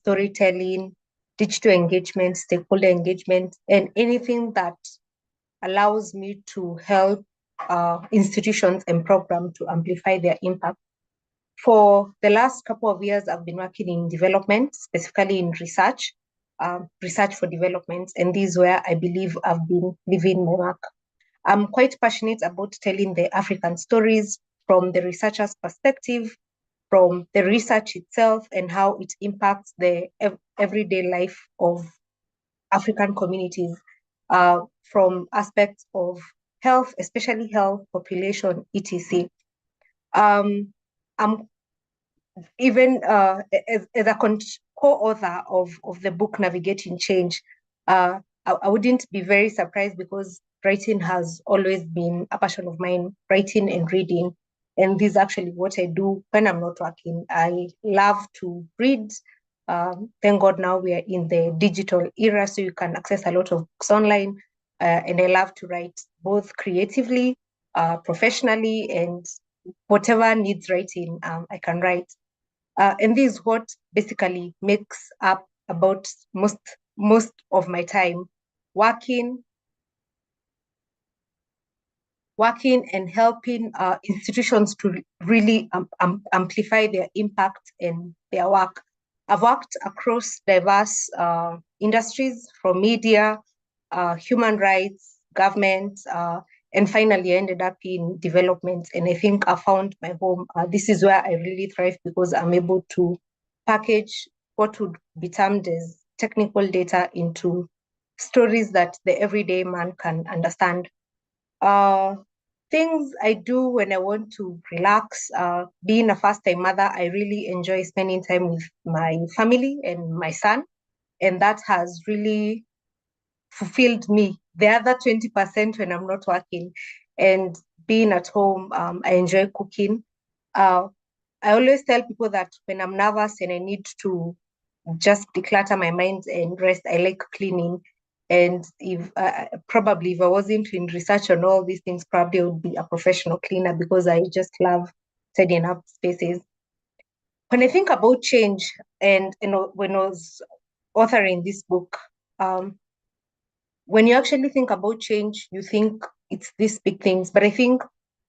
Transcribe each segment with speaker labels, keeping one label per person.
Speaker 1: storytelling, digital engagement, stakeholder engagement, and anything that allows me to help institutions and programs to amplify their impact. For the last couple of years, I've been working in development, specifically in research, research for development, and this is where I believe I've been leaving my mark. I'm quite passionate about telling the African stories from the researcher's perspective, from the research itself, and how it impacts the everyday life of African communities, from aspects of health, especially health, population, etc. I'm even as a co-author of the book Navigating Change. I wouldn't be very surprised because writing has always been a passion of mine, writing and reading. And this is actually what I do when I'm not working. I love to read. Thank God now we are in the digital era, so you can access a lot of books online. And I love to write both creatively, professionally, and whatever needs writing, I can write. And this is what basically makes up about most of my time, working and helping institutions to really amplify their impact and their work. I've worked across diverse industries, from media, human rights, government, and finally ended up in development. And I think I found my home. This is where I really thrive because I'm able to package what would be termed as technical data into stories that the everyday man can understand. Things I do when I want to relax, being a first-time mother, I really enjoy spending time with my family and my son. And that has really fulfilled me. The other 20% when I'm not working and being at home, I enjoy cooking. I always tell people that when I'm nervous and I need to just declutter my mind and rest, I like cleaning. And if probably if I wasn't in research on all these things, probably I would be a professional cleaner because I just love tidying up spaces. When I think about change, and when I was authoring this book, when you actually think about change, you think it's these big things. But I think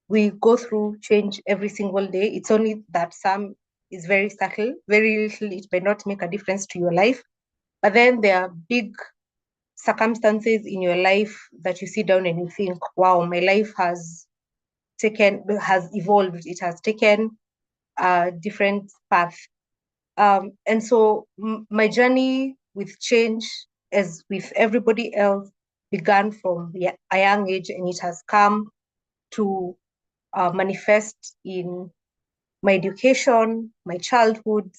Speaker 1: we go through change every single day. It's only that some is very subtle, very little, it may not make a difference to your life. But then there are big circumstances in your life that you sit down and you think, wow, my life has evolved. It has taken a different path. And so my journey with change, as with everybody else, began from a young age, and it has come to manifest in my education, my childhood,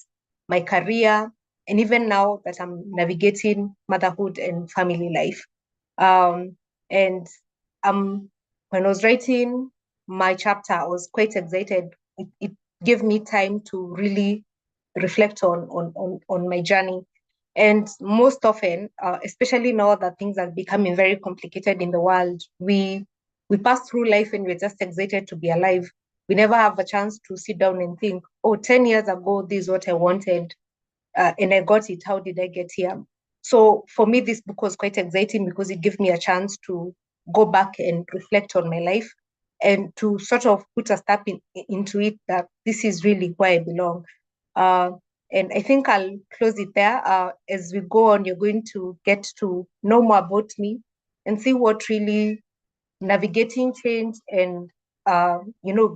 Speaker 1: my career, and even now that I'm navigating motherhood and family life. And when I was writing my chapter, I was quite excited. It gave me time to really reflect on my journey. And most often, especially now that things are becoming very complicated in the world, we pass through life and we're just excited to be alive. We never have a chance to sit down and think, oh, 10 years ago, this is what I wanted, and I got it. How did I get here? So for me, this book was quite exciting because it gave me a chance to go back and reflect on my life and to sort of put a step into it that this is really where I belong. And I think I'll close it there. As we go on, you're going to get to know more about me and see what really navigating change and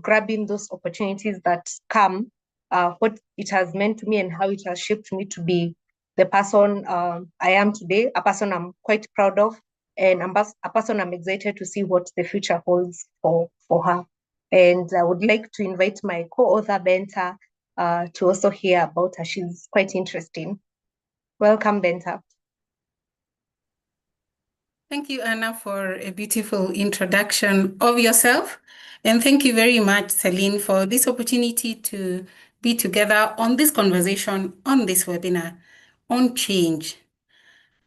Speaker 1: grabbing those opportunities that come, what it has meant to me and how it has shaped me to be the person I am today, a person I'm quite proud of, and a person I'm excited to see what the future holds for her. And I would like to invite my co-author, Benta, to also hear about her. She's quite interesting. Welcome, Benta.
Speaker 2: Thank you, Anna, for a beautiful introduction of yourself. And thank you very much, Celine, for this opportunity to be together on this conversation, on this webinar, on change.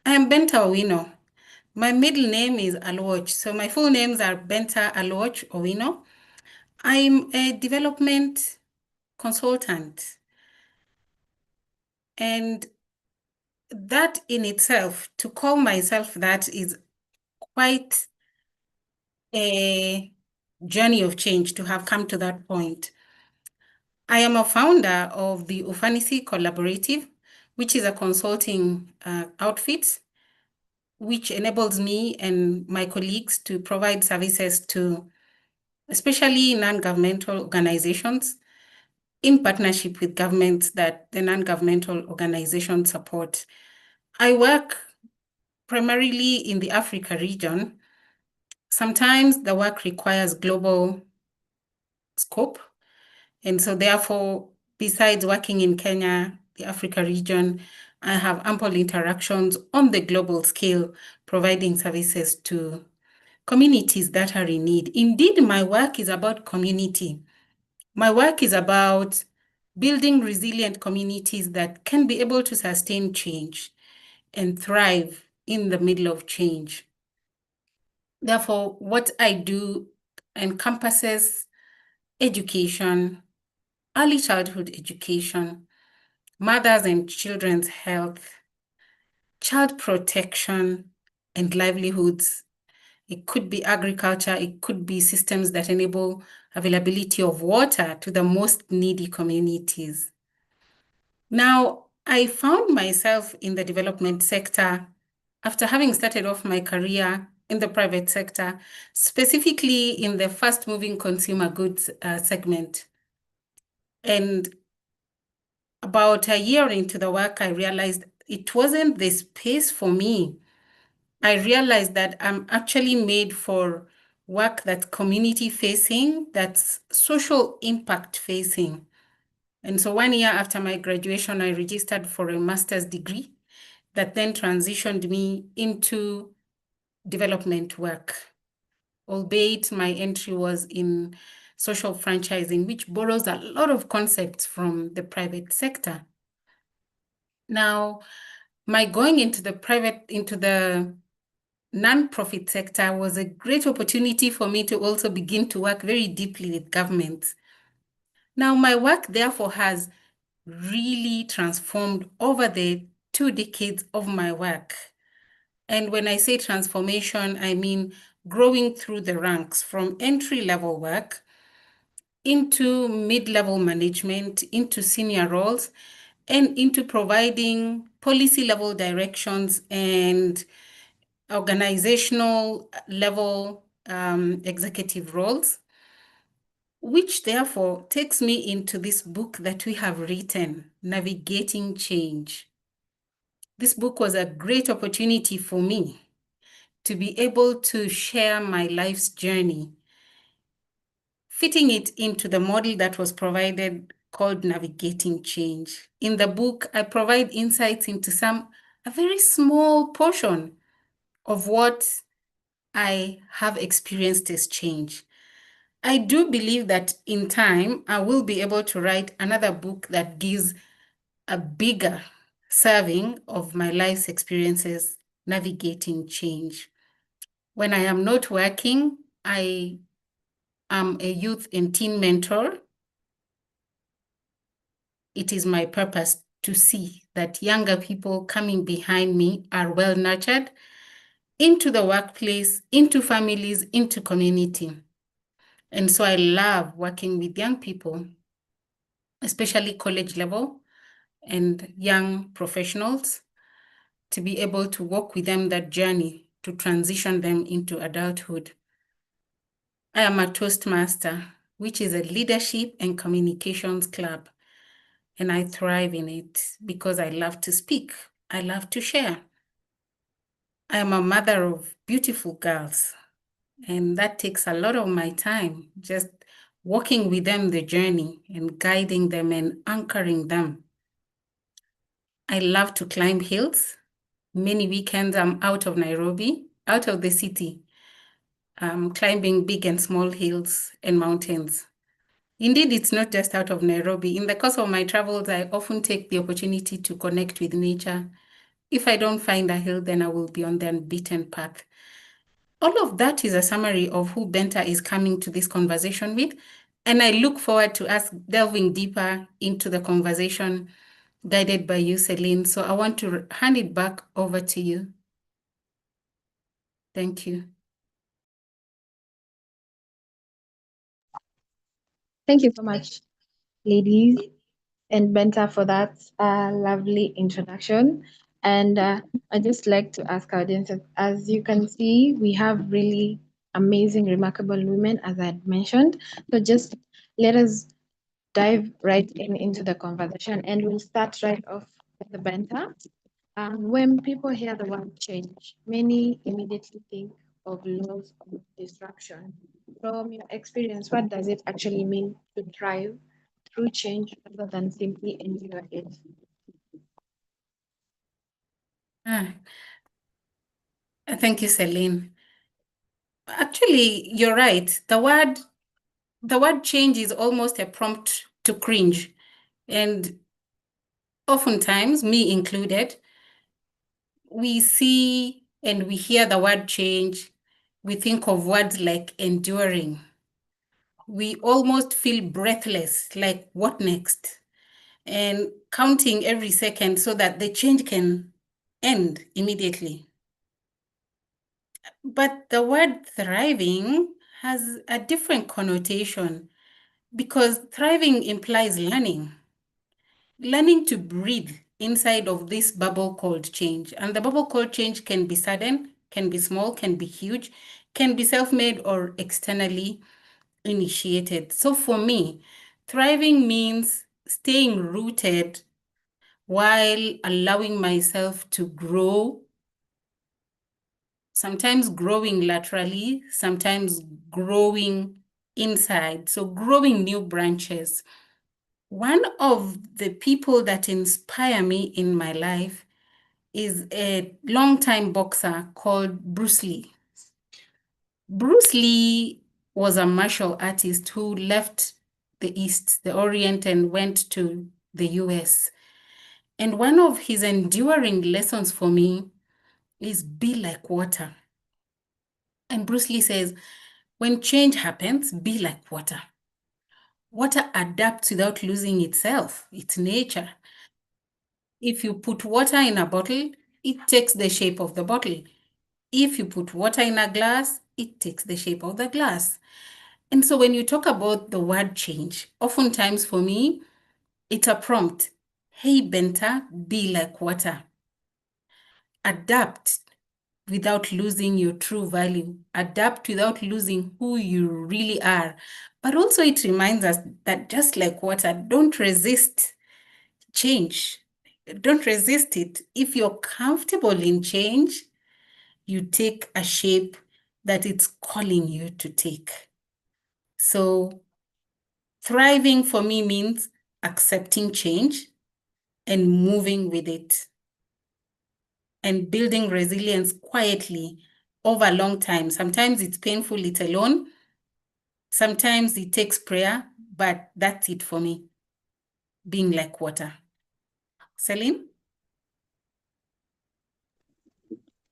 Speaker 2: I am Benta Owino. My middle name is Aloch, so my full names are Benta Aloch Owino. I'm a development consultant. And that in itself, to call myself that is quite a journey of change to have come to that point. I am a founder of the Ufanisi Collaborative, which is a consulting outfit which enables me and my colleagues to provide services to especially non-governmental organizations in partnership with governments that the non-governmental organizations support. I work primarily in the Africa region. Sometimes the work requires global scope. And so therefore, besides working in Kenya, the Africa region, I have ample interactions on the global scale, providing services to communities that are in need. Indeed, my work is about community. My work is about building resilient communities that can be able to sustain change and thrive in the middle of change. Therefore, what I do encompasses education, early childhood education, mothers and children's health, child protection, and livelihoods. It could be agriculture, it could be systems that enable availability of water to the most needy communities. Now, I found myself in the development sector after having started off my career in the private sector, specifically in the fast-moving consumer goods segment. And about a year into the work, I realized it wasn't the space for me. I realized that I'm actually made for work that's community-facing, that's social impact-facing. And so 1 year after my graduation, I registered for a master's degree that then transitioned me into development work, albeit my entry was in social franchising, which borrows a lot of concepts from the private sector. Now, my going into the non-profit sector was a great opportunity for me to also begin to work very deeply with governments. Now, my work therefore has really transformed over the 2 decades of my work. And when I say transformation, I mean growing through the ranks from entry-level work into mid-level management, into senior roles, and into providing policy-level directions and organizational level executive roles, which therefore takes me into this book that we have written, Navigating Change. This book was a great opportunity for me to be able to share my life's journey, fitting it into the model that was provided called Navigating Change. In the book, I provide insights into a very small portion of what I have experienced as change. I do believe that in time, I will be able to write another book that gives a bigger serving of my life's experiences navigating change. When I am not working, I am a youth and teen mentor. It is my purpose to see that younger people coming behind me are well nurtured into the workplace, into families, into community. And so I love working with young people, especially college level and young professionals, to be able to walk with them that journey to transition them into adulthood. I am a Toastmaster, which is a leadership and communications club, and I thrive in it because I love to speak. I love to share. I am a mother of beautiful girls, and that takes a lot of my time, just walking with them the journey and guiding them and anchoring them. I love to climb hills. Many weekends I'm out of Nairobi, out of the city, climbing big and small hills and mountains. Indeed, it's not just out of Nairobi. In the course of my travels, I often take the opportunity to connect with nature. If I don't find a hill, then I will be on the unbeaten path. All of that is a summary of who Benta is coming to this conversation with. And I look forward to us delving deeper into the conversation guided by you, Celine. So I want to hand it back over to you. Thank you.
Speaker 3: Thank you so much, ladies and Benta, for that lovely introduction. And I'd just like to ask our audience, as you can see, we have really amazing, remarkable women, as I had mentioned. So just let us dive right into the conversation, and we'll start right off with the Benta. When people hear the word change, many immediately think of loss of disruption. From your experience, what does it actually mean to thrive through change rather than simply endure it?
Speaker 2: Thank you, Celine. Actually, you're right. The word change is almost a prompt to cringe. And oftentimes, me included, we see and we hear the word change, we think of words like enduring. We almost feel breathless, like what next? And counting every second so that the change can end immediately. But the word thriving has a different connotation because thriving implies learning to breathe inside of this bubble called change. And the bubble called change can be sudden, can be small, can be huge, can be self-made or externally initiated. So for me, thriving means staying rooted while allowing myself to grow, sometimes growing laterally, sometimes growing inside. So growing new branches. One of the people that inspire me in my life is a longtime boxer called Bruce Lee. Bruce Lee was a martial artist who left the East, the Orient, and went to the US. And one of his enduring lessons for me is be like water. And Bruce Lee says, when change happens, be like water. Water adapts without losing itself, its nature. If you put water in a bottle, it takes the shape of the bottle. If you put water in a glass, it takes the shape of the glass. And so when you talk about the word change, oftentimes for me, it's a prompt. Hey, Benta, be like water. Adapt without losing your true value. Adapt without losing who you really are. But also it reminds us that just like water, don't resist change. Don't resist it. If you're comfortable in change, you take a shape that it's calling you to take. So thriving for me means accepting change and moving with it and building resilience quietly over a long time. Sometimes it's painful, it's alone. Sometimes it takes prayer, but that's it for me, being like water. Celine?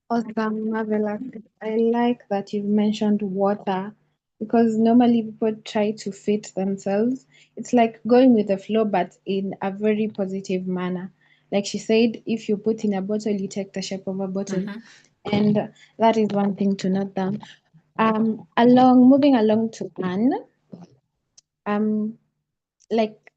Speaker 3: Awesome, marvelous. I like that you've mentioned water because normally people try to fit themselves. It's like going with the flow, but in a very positive manner. Like she said, if you put in a bottle, you take the shape of a bottle. And that is one thing to note down. Moving along to Anne, like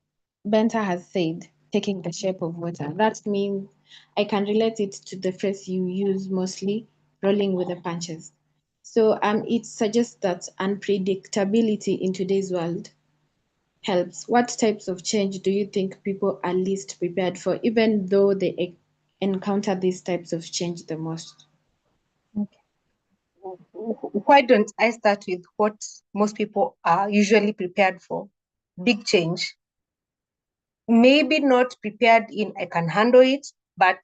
Speaker 3: Benta has said, taking the shape of water. That means I can relate it to the phrase you use mostly, rolling with the punches. So it suggests that unpredictability in today's world helps. What types of change do you think people are least prepared for, even though they encounter these types of change the most?
Speaker 1: Why don't I start with what most people are usually prepared for? Big change. Maybe not prepared in I can handle it, but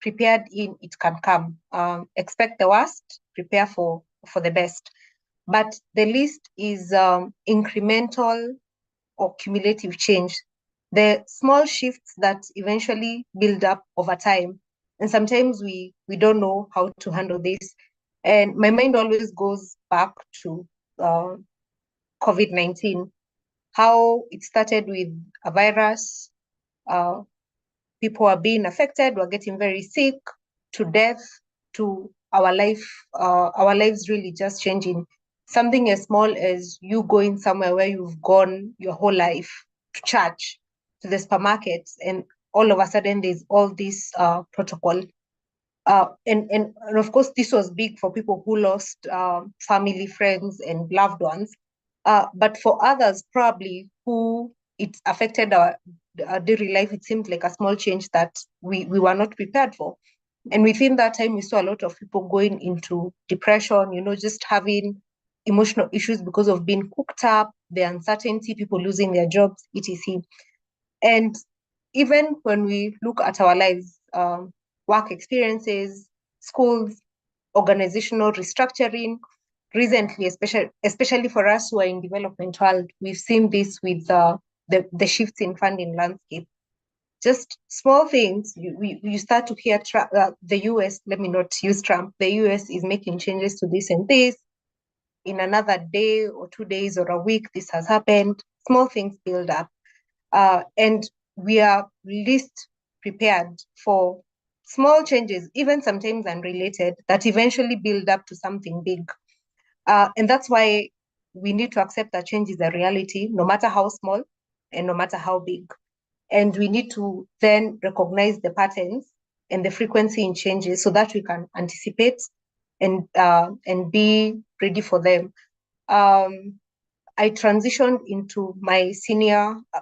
Speaker 1: prepared in it can come. Expect the worst, prepare for the best. But the list is incremental or cumulative change. The small shifts that eventually build up over time. And sometimes we don't know how to handle this. And my mind always goes back to COVID-19, how it started with a virus. people are being affected, we're getting very sick, to death, to our lives really just changing. Something as small as you going somewhere where you've gone your whole life, to church, to the supermarkets, and all of a sudden there's all this protocol. And of course, this was big for people who lost family, friends, and loved ones. But for others, probably who it affected our daily life, it seemed like a small change that we were not prepared for. And within that time, we saw a lot of people going into depression, just having emotional issues because of being cooked up, the uncertainty, people losing their jobs, etc. And even when we look at our lives, work experiences, schools, organizational restructuring, recently, especially for us who are in development world, we've seen this with the shifts in funding landscape. Just small things, you start to hear the US, let me not use Trump, the US is making changes to this and this. In another day or 2 days or a week, this has happened. Small things build up. And we are least prepared for small changes, even sometimes unrelated, that eventually build up to something big. And that's why we need to accept that change is a reality, no matter how small and no matter how big. And we need to then recognize the patterns and the frequency in changes so that we can anticipate and be ready for them. I transitioned into my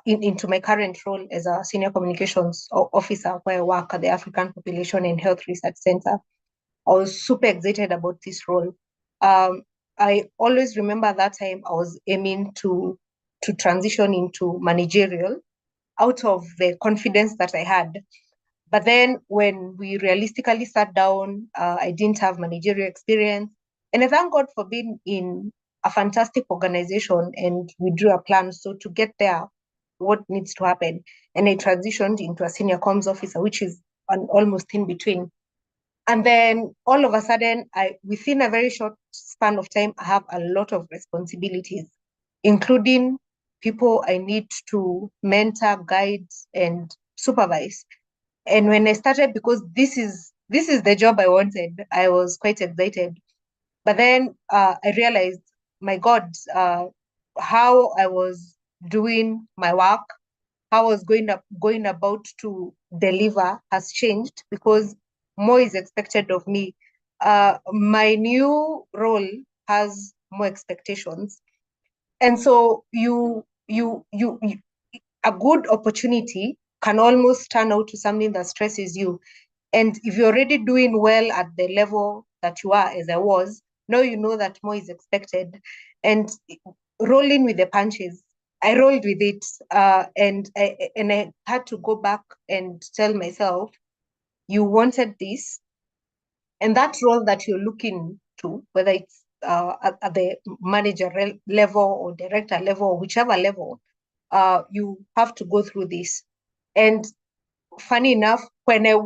Speaker 1: into my current role as a senior communications officer, where I work at the African Population and Health Research Center. I was super excited about this role. I always remember that time I was aiming to transition into managerial out of the confidence that I had. But then when we realistically sat down, I didn't have managerial experience. And I thank God for being in a fantastic organization, and we drew a plan. So to get there, what needs to happen? And I transitioned into a senior comms officer, which is almost in between. And then all of a sudden, within a very short span of time, I have a lot of responsibilities, including people I need to mentor, guide, and supervise. And when I started, because this is the job I wanted, I was quite excited. But then I realized, my God, how I was doing my work, how I was going about to deliver has changed, because more is expected of me. My new role has more expectations, and so a good opportunity can almost turn out to something that stresses you. And if you're already doing well at the level that you are, as I was, now you know that more is expected. And rolling with the punches, I rolled with it, and I had to go back and tell myself, you wanted this, and that role that you're looking to, whether it's at the manager level or director level or whichever level, you have to go through this. And funny enough, when I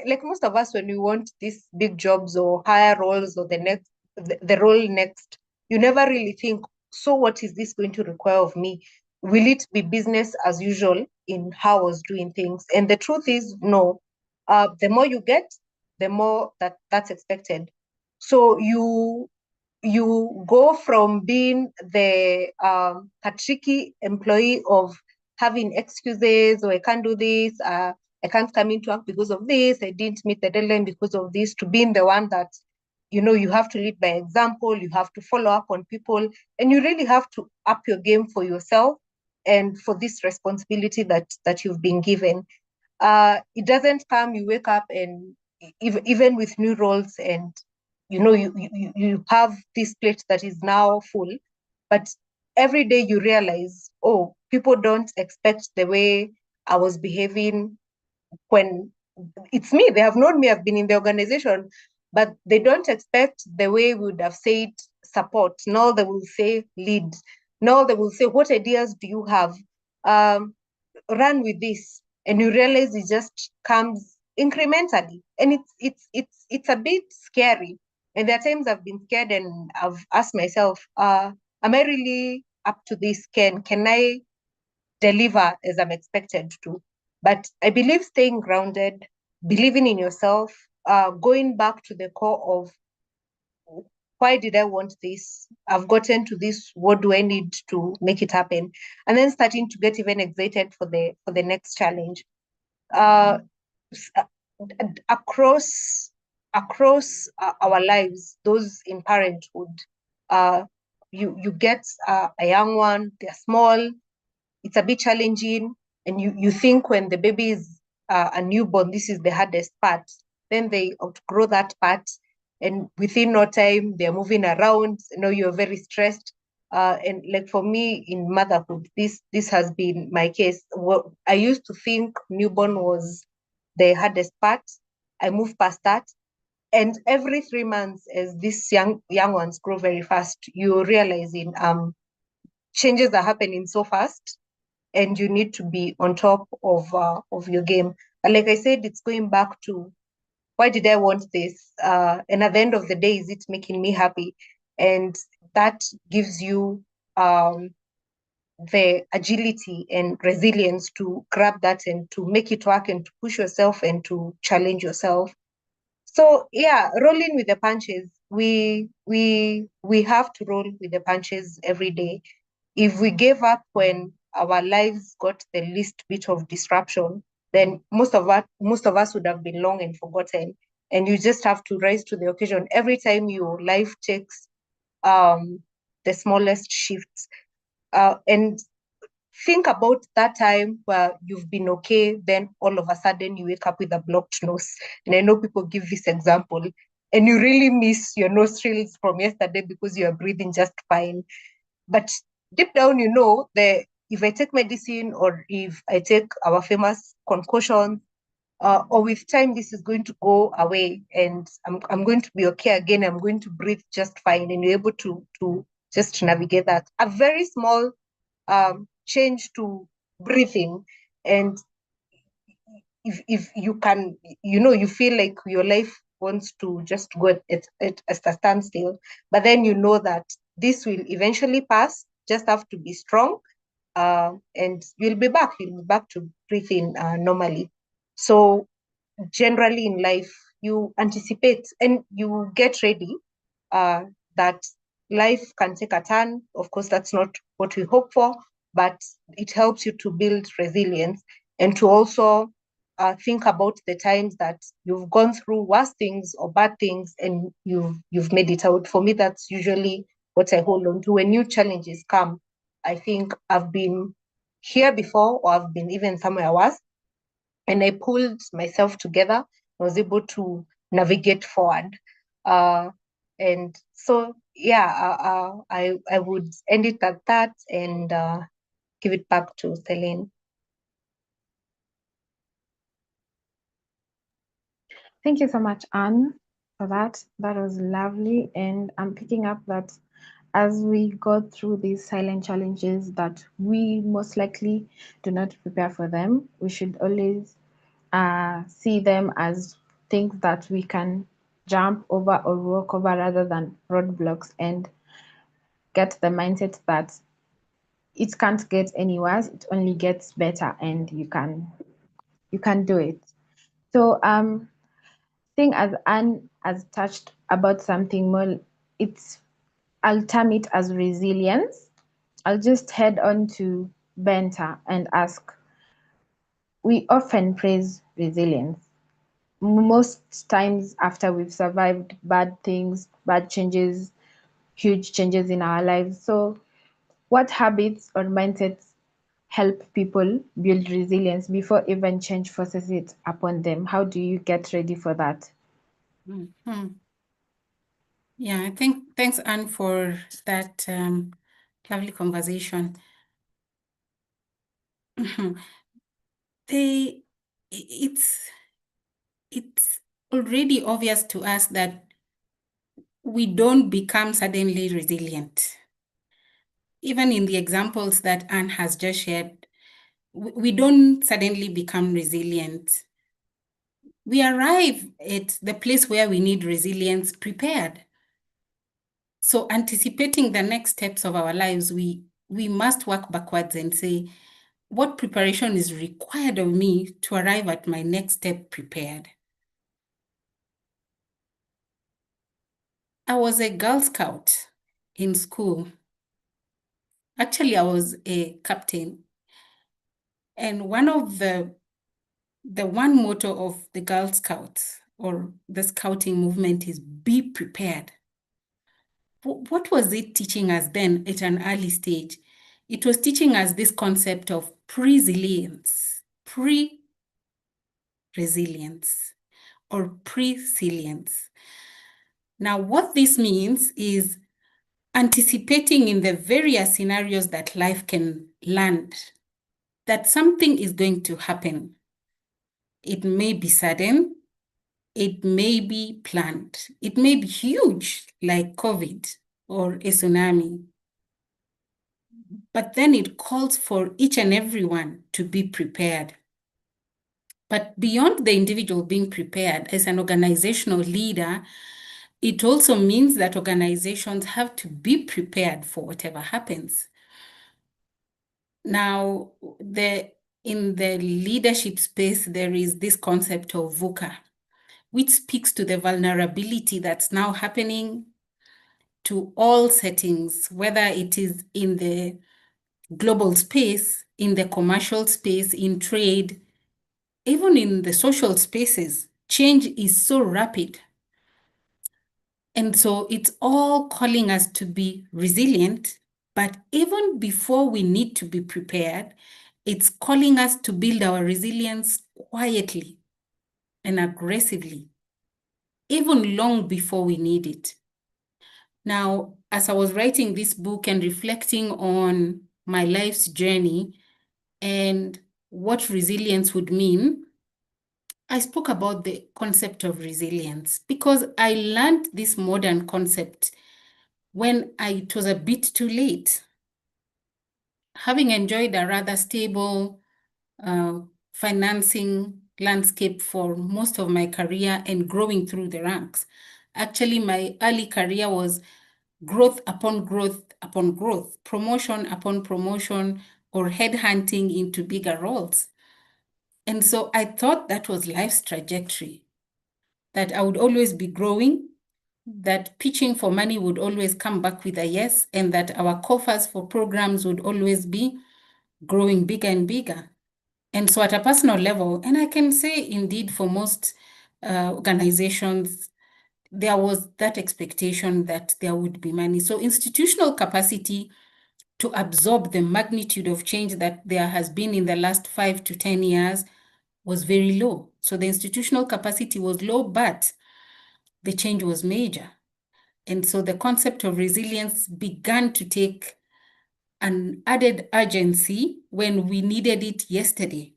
Speaker 1: like most of us, when we want these big jobs or higher roles or the role next, you never really think, so what is this going to require of me? Will it be business as usual in how I was doing things? And the truth is, no. The more you get, the more that's expected. So you go from being the a tricky employee of having excuses, or I can't do this, I can't come into work because of this, I didn't meet the deadline because of this, to being the one that, you have to lead by example, you have to follow up on people, and you really have to up your game for yourself and for this responsibility that you've been given. It doesn't come, you wake up, and even with new roles, and you have this plate that is now full, but every day you realize, oh, people don't expect the way I was behaving when it's me. They have known me, I've been in the organization, but they don't expect the way we would have said support. Now they will say lead. Now they will say, what ideas do you have? Run with this. And you realize it just comes incrementally. And it's a bit scary. And there are times I've been scared and I've asked myself, am I really up to this? Can I deliver as I'm expected to? But I believe staying grounded, believing in yourself, going back to the core of why did I want this? I've gotten to this. What do I need to make it happen? And then starting to get even excited for the next challenge. Uh, across our lives, those in parenthood, uh, you get a young one. They're small. It's a bit challenging, and you think when the baby is a newborn, this is the hardest part. Then they outgrow that part, and within no time they're moving around. You're very stressed. And like for me in motherhood, this has been my case. What I used to think newborn was the hardest part. I moved past that. And every 3 months, as these young ones grow very fast, you're realizing changes are happening so fast, and you need to be on top of your game. But like I said, it's going back to why did I want this? And at the end of the day, is it making me happy? And that gives you the agility and resilience to grab that and to make it work and to push yourself and to challenge yourself. So yeah, rolling with the punches. We have to roll with the punches every day. If we gave up when our lives got the least bit of disruption, then most of us would have been long and forgotten. And you just have to rise to the occasion every time your life takes the smallest shifts. And think about that time where you've been okay, then all of a sudden you wake up with a blocked nose. And I know people give this example, and you really miss your nostrils from yesterday because you are breathing just fine. But deep down, if I take medicine or if I take our famous concoction, or with time, this is going to go away and I'm going to be okay again. I'm going to breathe just fine, and you're able to just navigate that. A very small change to breathing, and if you can, you feel like your life wants to just go at a standstill, but then you know that this will eventually pass. Just have to be strong, and you'll be back to breathing normally. So generally in life, you anticipate and you get ready that life can take a turn. Of course, that's not what we hope for, but it helps you to build resilience and to also think about the times that you've gone through worse things or bad things and you've made it out. For me, that's usually what I hold on to. When new challenges come, I think I've been here before, or I've been even somewhere worse, and I pulled myself together. I was able to navigate forward. And so, yeah, I would end it at that and give it back to Celine.
Speaker 3: Thank you so much, Anne, for that. That was lovely. And I'm picking up that as we go through these silent challenges that we most likely do not prepare for them, we should always see them as things that we can jump over or walk over rather than roadblocks, and get the mindset that it can't get any worse, it only gets better, and you can do it. So thing as Anne has touched about something more, I'll term it as resilience. I'll just head on to Benta and ask, we often praise resilience. Most times after we've survived bad things, bad changes, huge changes in our lives. So what habits or mindsets help people build resilience before even change forces it upon them? How do you get ready for that?
Speaker 2: Mhm. Yeah, I think thanks, Anne, for that lovely conversation. It's already obvious to us that we don't become suddenly resilient. Even in the examples that Anne has just shared, we don't suddenly become resilient. We arrive at the place where we need resilience prepared. So anticipating the next steps of our lives, we must work backwards and say, what preparation is required of me to arrive at my next step prepared. I was a Girl Scout in school. Actually, I was a captain. And one of the one motto of the Girl Scouts or the scouting movement is be prepared. What was it teaching us then at an early stage? It was teaching us this concept of pre-resilience or pre-silience. Now, what this means is anticipating in the various scenarios that life can land, that something is going to happen. It may be sudden, it may be planned, it may be huge, like COVID or a tsunami. But then it calls for each and everyone to be prepared. But beyond the individual being prepared, as an organizational leader, it also means that organizations have to be prepared for whatever happens. Now, in the leadership space, there is this concept of VUCA, which speaks to the vulnerability that's now happening to all settings, whether it is in the global space, in the commercial space, in trade, even in the social spaces. Change is so rapid. And so it's all calling us to be resilient, but even before we need to be prepared, it's calling us to build our resilience quietly and aggressively, even long before we need it. Now, as I was writing this book and reflecting on my life's journey and what resilience would mean, I spoke about the concept of resilience because I learned this modern concept when it was a bit too late. Having enjoyed a rather stable financing landscape for most of my career and growing through the ranks, actually my early career was growth upon growth upon growth, promotion upon promotion, or headhunting into bigger roles. And so I thought that was life's trajectory, that I would always be growing, that pitching for money would always come back with a yes, and that our coffers for programs would always be growing bigger and bigger. And so at a personal level, and I can say indeed for most organizations, there was that expectation that there would be money. So institutional capacity to absorb the magnitude of change that there has been in the last 5 to 10 years was very low. So the institutional capacity was low, but the change was major. And so the concept of resilience began to take an added urgency when we needed it yesterday.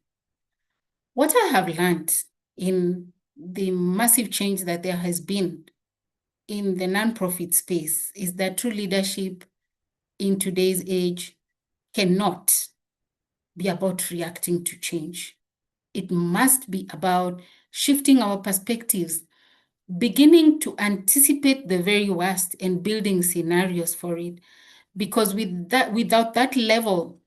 Speaker 2: What I have learned in the massive change that there has been in the nonprofit space is that true leadership in today's age cannot be about reacting to change. It must be about shifting our perspectives, beginning to anticipate the very worst and building scenarios for it. Because without that level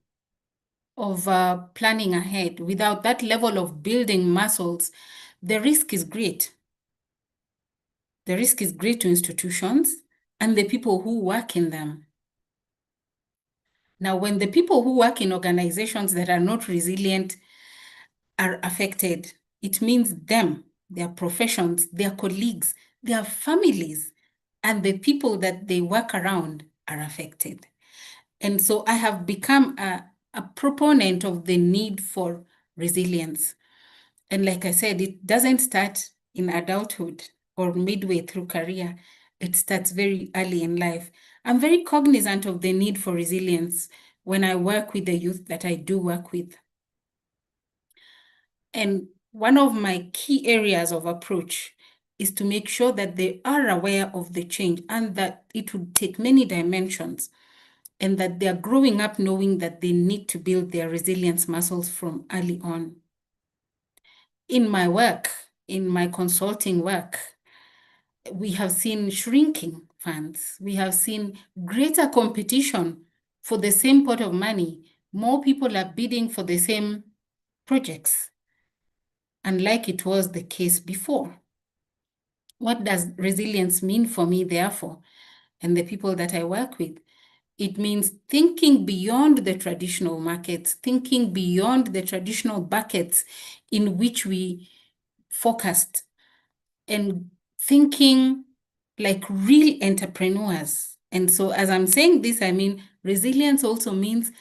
Speaker 2: of planning ahead, without that level of building muscles, the risk is great. The risk is great to institutions and the people who work in them. Now, when the people who work in organizations that are not resilient are affected, it means them, their professions, their colleagues, their families, and the people that they work around are affected. And so I have become a proponent of the need for resilience. And like I said, it doesn't start in adulthood or midway through career. It starts very early in life. I'm very cognizant of the need for resilience when I work with the youth that I do work with. And one of my key areas of approach is to make sure that they are aware of the change and that it would take many dimensions, and that they are growing up knowing that they need to build their resilience muscles from early on. In my work, in my consulting work, we have seen shrinking funds. We have seen greater competition for the same pot of money, more people are bidding for the same projects, unlike it was the case before. What does resilience mean for me, therefore, and the people that I work with? It means thinking beyond the traditional markets, thinking beyond the traditional buckets in which we focused, and thinking like real entrepreneurs. And so as I'm saying this, I mean, resilience also means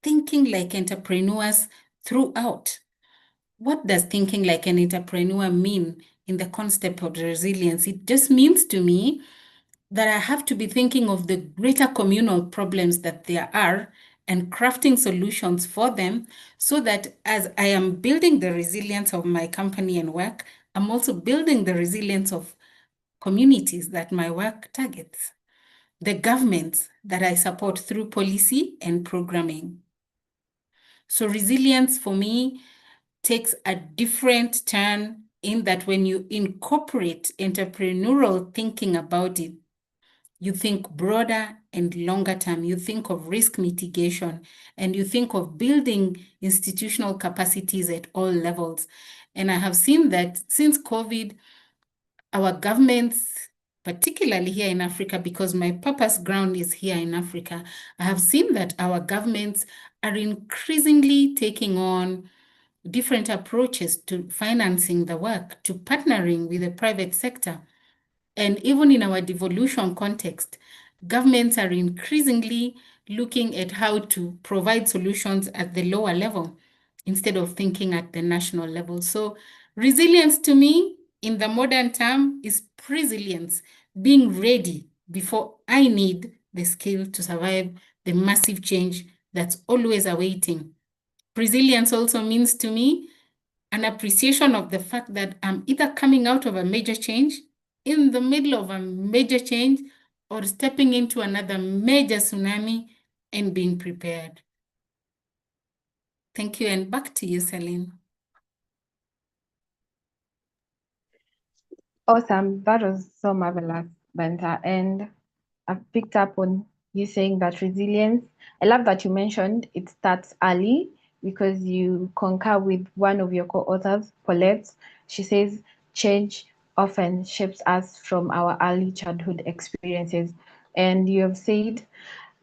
Speaker 2: thinking like entrepreneurs throughout. What does thinking like an entrepreneur mean in the concept of resilience? It just means to me that I have to be thinking of the greater communal problems that there are and crafting solutions for them, so that as I am building the resilience of my company and work, I'm also building the resilience of communities that my work targets, the governments that I support through policy and programming. So resilience for me takes a different turn in that when you incorporate entrepreneurial thinking about it, you think broader and longer term. You think of risk mitigation, and you think of building institutional capacities at all levels. And I have seen that since COVID, our governments, particularly here in Africa, because my purpose ground is here in Africa, I have seen that our governments are increasingly taking on different approaches to financing the work, to partnering with the private sector. And even in our devolution context, governments are increasingly looking at how to provide solutions at the lower level instead of thinking at the national level. So resilience to me in the modern term is resilience, being ready before I need the skill to survive the massive change that's always awaiting. Resilience also means to me an appreciation of the fact that I'm either coming out of a major change, in the middle of a major change, or stepping into another major tsunami and being prepared. Thank you, and back to you, Celine.
Speaker 3: Awesome. That was so marvelous, Benta. And I've picked up on you saying that resilience. I love that you mentioned it starts early, because you concur with one of your co-authors, Paulette. She says change often shapes us from our early childhood experiences. And you have said,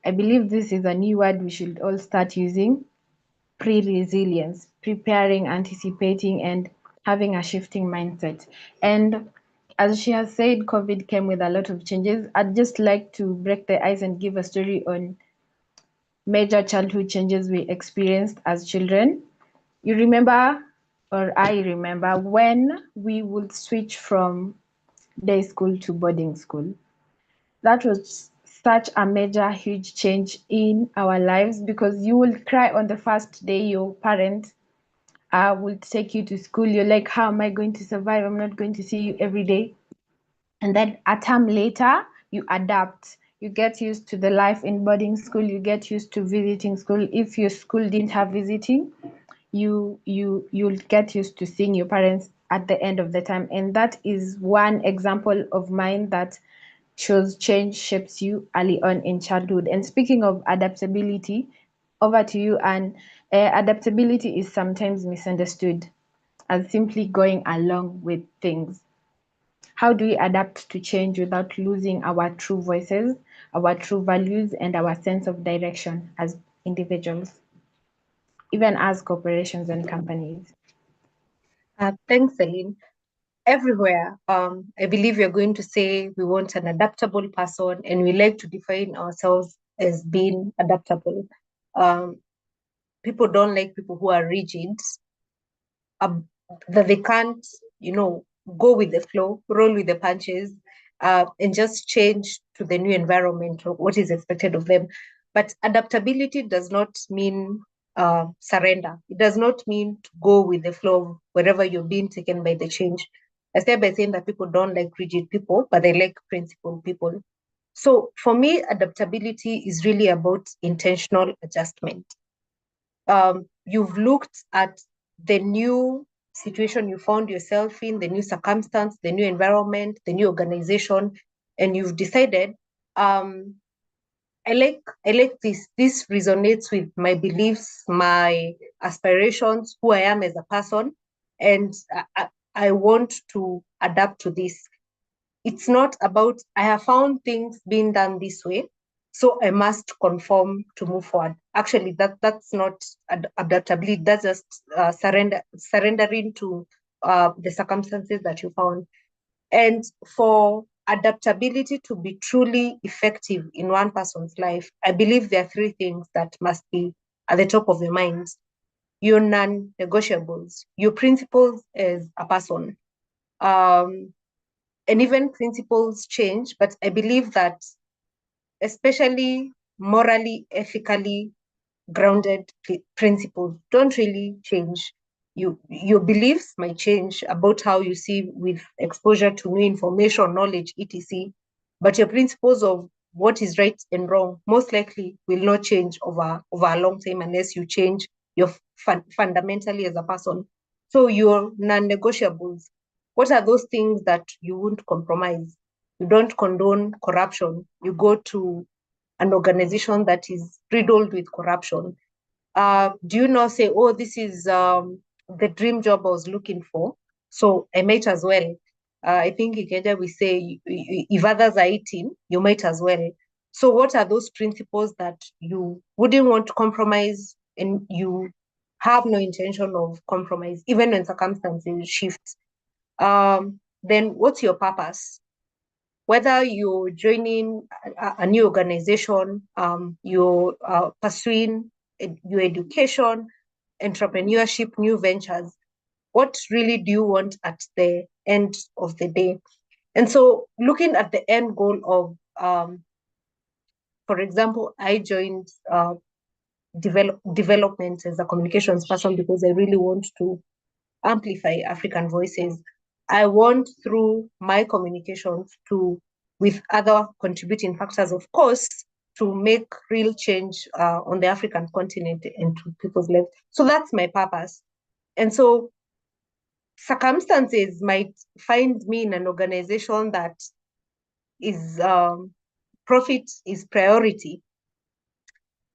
Speaker 3: I believe this is a new word we should all start using, pre-resilience, preparing, anticipating, and having a shifting mindset. And as she has said, COVID came with a lot of changes. I'd just like to break the ice and give a story on major childhood changes we experienced as children. You remember, or I remember, when we would switch from day school to boarding school. That was such a major, huge change in our lives, because you will cry on the first day your parent will take you to school. You're like, how am I going to survive? I'm not going to see you every day. And then a term later, you adapt. You get used to the life in boarding school. You get used to visiting school. If your school didn't have visiting, you'll get used to seeing your parents at the end of the time. And that is one example of mine that shows change shapes you early on in childhood. And speaking of adaptability, over to you. And adaptability is sometimes misunderstood as simply going along with things. How do we adapt to change without losing our true voices, our true values, and our sense of direction as individuals, even as corporations and companies?
Speaker 1: Thanks, Celine. Everywhere, I believe you're going to say we want an adaptable person, and we like to define ourselves as being adaptable. People don't like people who are rigid, that they can't, go with the flow, roll with the punches, and just change to the new environment or what is expected of them. But adaptability does not mean surrender. It does not mean to go with the flow wherever you're being taken by the change. I start by saying that people don't like rigid people, but they like principled people. So for me, adaptability is really about intentional adjustment. You've looked at the new situation you found yourself in, the new circumstance, the new environment, the new organization, and you've decided, I like this. This resonates with my beliefs, my aspirations, who I am as a person, and I want to adapt to this. It's not about I have found things being done this way, so I must conform to move forward. Actually, that's not adaptability. That's just surrendering to the circumstances that you found. And for adaptability to be truly effective in one person's life, I believe there are three things that must be at the top of your mind. Your non-negotiables, your principles as a person. And even principles change, but I believe that especially morally, ethically grounded principles don't really change. Your beliefs might change about how you see with exposure to new information, knowledge, etc. But your principles of what is right and wrong most likely will not change over a long time unless you change your fundamentally as a person. So your non-negotiables, what are those things that you won't compromise? You don't condone corruption. You go to an organization that is riddled with corruption. Do you not say, oh, this is the dream job I was looking for, so I might as well. I think in Kenya we say, if others are eating, you might as well. So what are those principles that you wouldn't want to compromise and you have no intention of compromise, even when circumstances shift? Then what's your purpose? Whether you're joining a new organization, you're pursuing your education, entrepreneurship, new ventures, what really do you want at the end of the day? And so looking at the end goal of, for example, I joined development as a communications person because I really want to amplify African voices. I want through my communications to, with other contributing factors, of course, to make real change on the African continent and to people's lives. So that's my purpose. And so circumstances might find me in an organization that is profit is priority.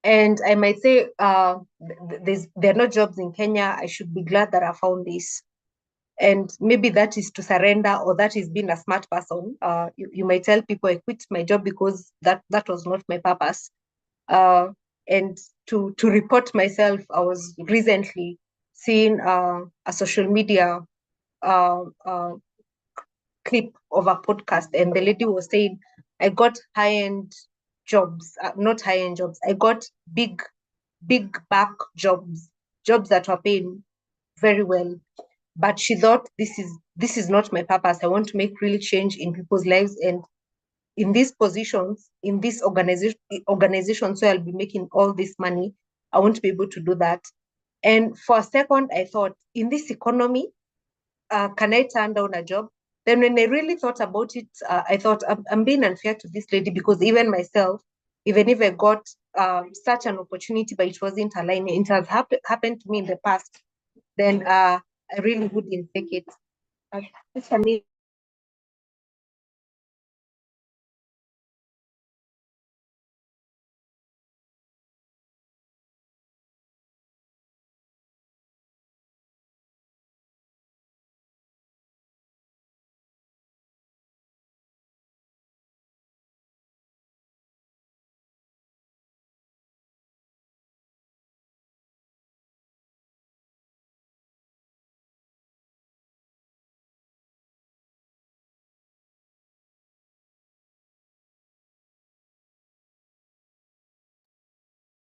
Speaker 1: And I might say, there are no jobs in Kenya. I should be glad that I found this. And maybe that is to surrender, or that is being a smart person. You might tell people I quit my job because that was not my purpose. And to report myself, I was recently seeing a social media uh, uh, clip of a podcast, and the lady was saying, I got high-end jobs, not high-end jobs. I got big back jobs that were paying very well. But she thought this is not my purpose. I want to make real change in people's lives, and in these positions, in this organization, so I'll be making all this money. I want to be able to do that. And for a second, I thought, in this economy, can I turn down a job? Then when I really thought about it, I thought I'm being unfair to this lady, because even myself, even if I got such an opportunity, but it wasn't aligned, it has happened to me in the past, then I really wouldn't take it. It's a need.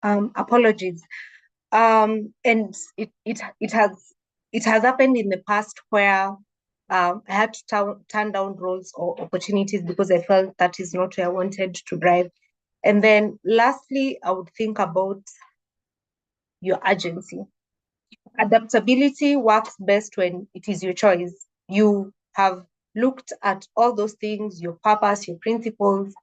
Speaker 1: Apologies. And it has happened in the past where I had to turn down roles or opportunities because I felt that is not where I wanted to drive. And then lastly, I would think about your agency. Adaptability works best when it is your choice. You have looked at all those things, your purpose, your principles,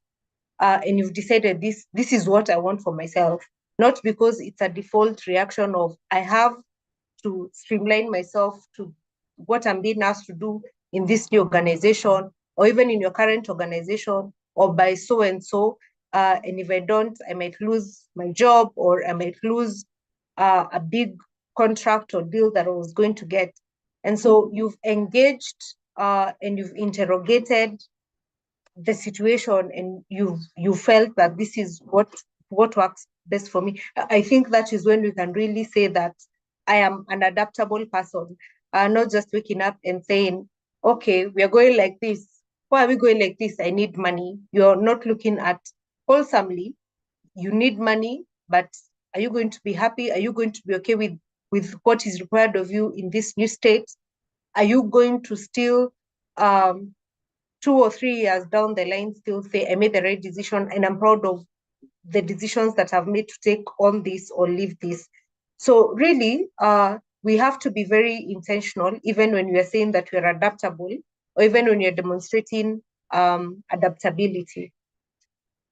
Speaker 1: and you've decided this is what I want for myself. Not because it's a default reaction of I have to streamline myself to what I'm being asked to do in this new organization, or even in your current organization, or by so and so. And if I don't, I might lose my job, or I might lose a big contract or deal that I was going to get. And so you've engaged and you've interrogated the situation, and you felt that this is what works best for me. I think that is when we can really say that I am an adaptable person, not just waking up and saying, okay, we are going like this. Why are we going like this? I need money. You're not looking at wholesomely. You need money, but are you going to be happy? Are you going to be okay with what is required of you in this new state? Are you going to still 2 or 3 years down the line still say I made the right decision and I'm proud of the decisions that I've made to take on this or leave this? So really, we have to be very intentional, even when we are saying that we are adaptable, or even when you're demonstrating adaptability.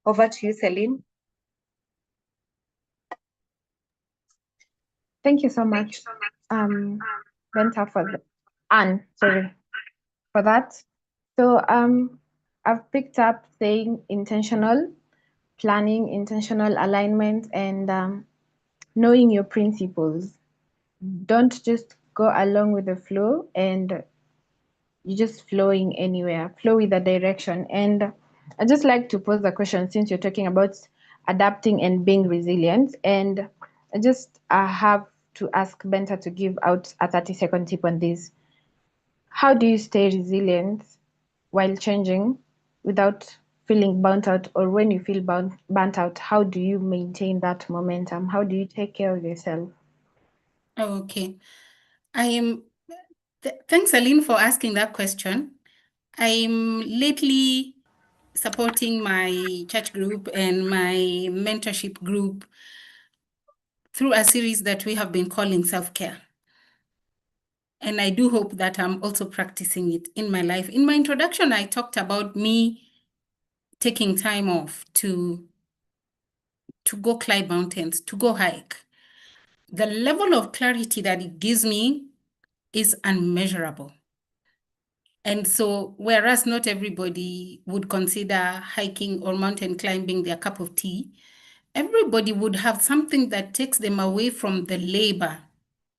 Speaker 1: Over to you, Celine.
Speaker 3: Thank you so much, Benta, for that. So I've picked up saying intentional planning, intentional alignment, and knowing your principles. Don't just go along with the flow and you're just flowing anywhere. Flow with the direction. And I just like to pose a question, since you're talking about adapting and being resilient. And I have to ask Benta to give out a 30-second tip on this. How do you stay resilient while changing without feeling burnt out? Or when you feel burnt out, how do you maintain that momentum? How do you take care of yourself?
Speaker 2: Okay. Thanks, Aline, for asking that question. I'm lately supporting my church group and my mentorship group through a series that we have been calling self-care. And I do hope that I'm also practicing it in my life. In my introduction, I talked about me taking time off to go climb mountains, to go hike. The level of clarity that it gives me is unmeasurable. And so, whereas not everybody would consider hiking or mountain climbing their cup of tea, everybody would have something that takes them away from the labor,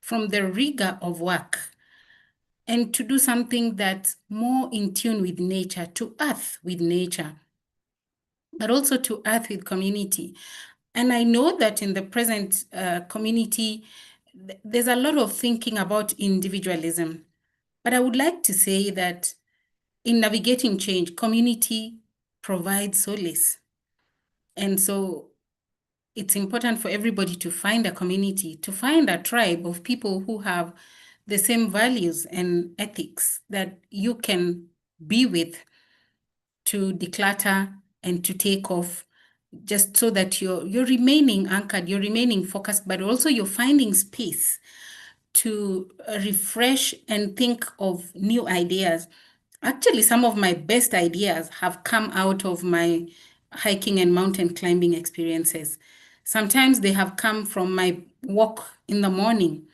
Speaker 2: from the rigor of work, and to do something that's more in tune with nature, to earth with nature, but also to earth with community. And I know that in the present community, there's a lot of thinking about individualism. But I would like to say that in navigating change, community provides solace. And so it's important for everybody to find a community, to find a tribe of people who have the same values and ethics that you can be with, to declutter and to take off, just so that you're remaining anchored, you're remaining focused, but also you're finding space to refresh and think of new ideas. Actually, some of my best ideas have come out of my hiking and mountain climbing experiences. Sometimes they have come from my walk in the morning,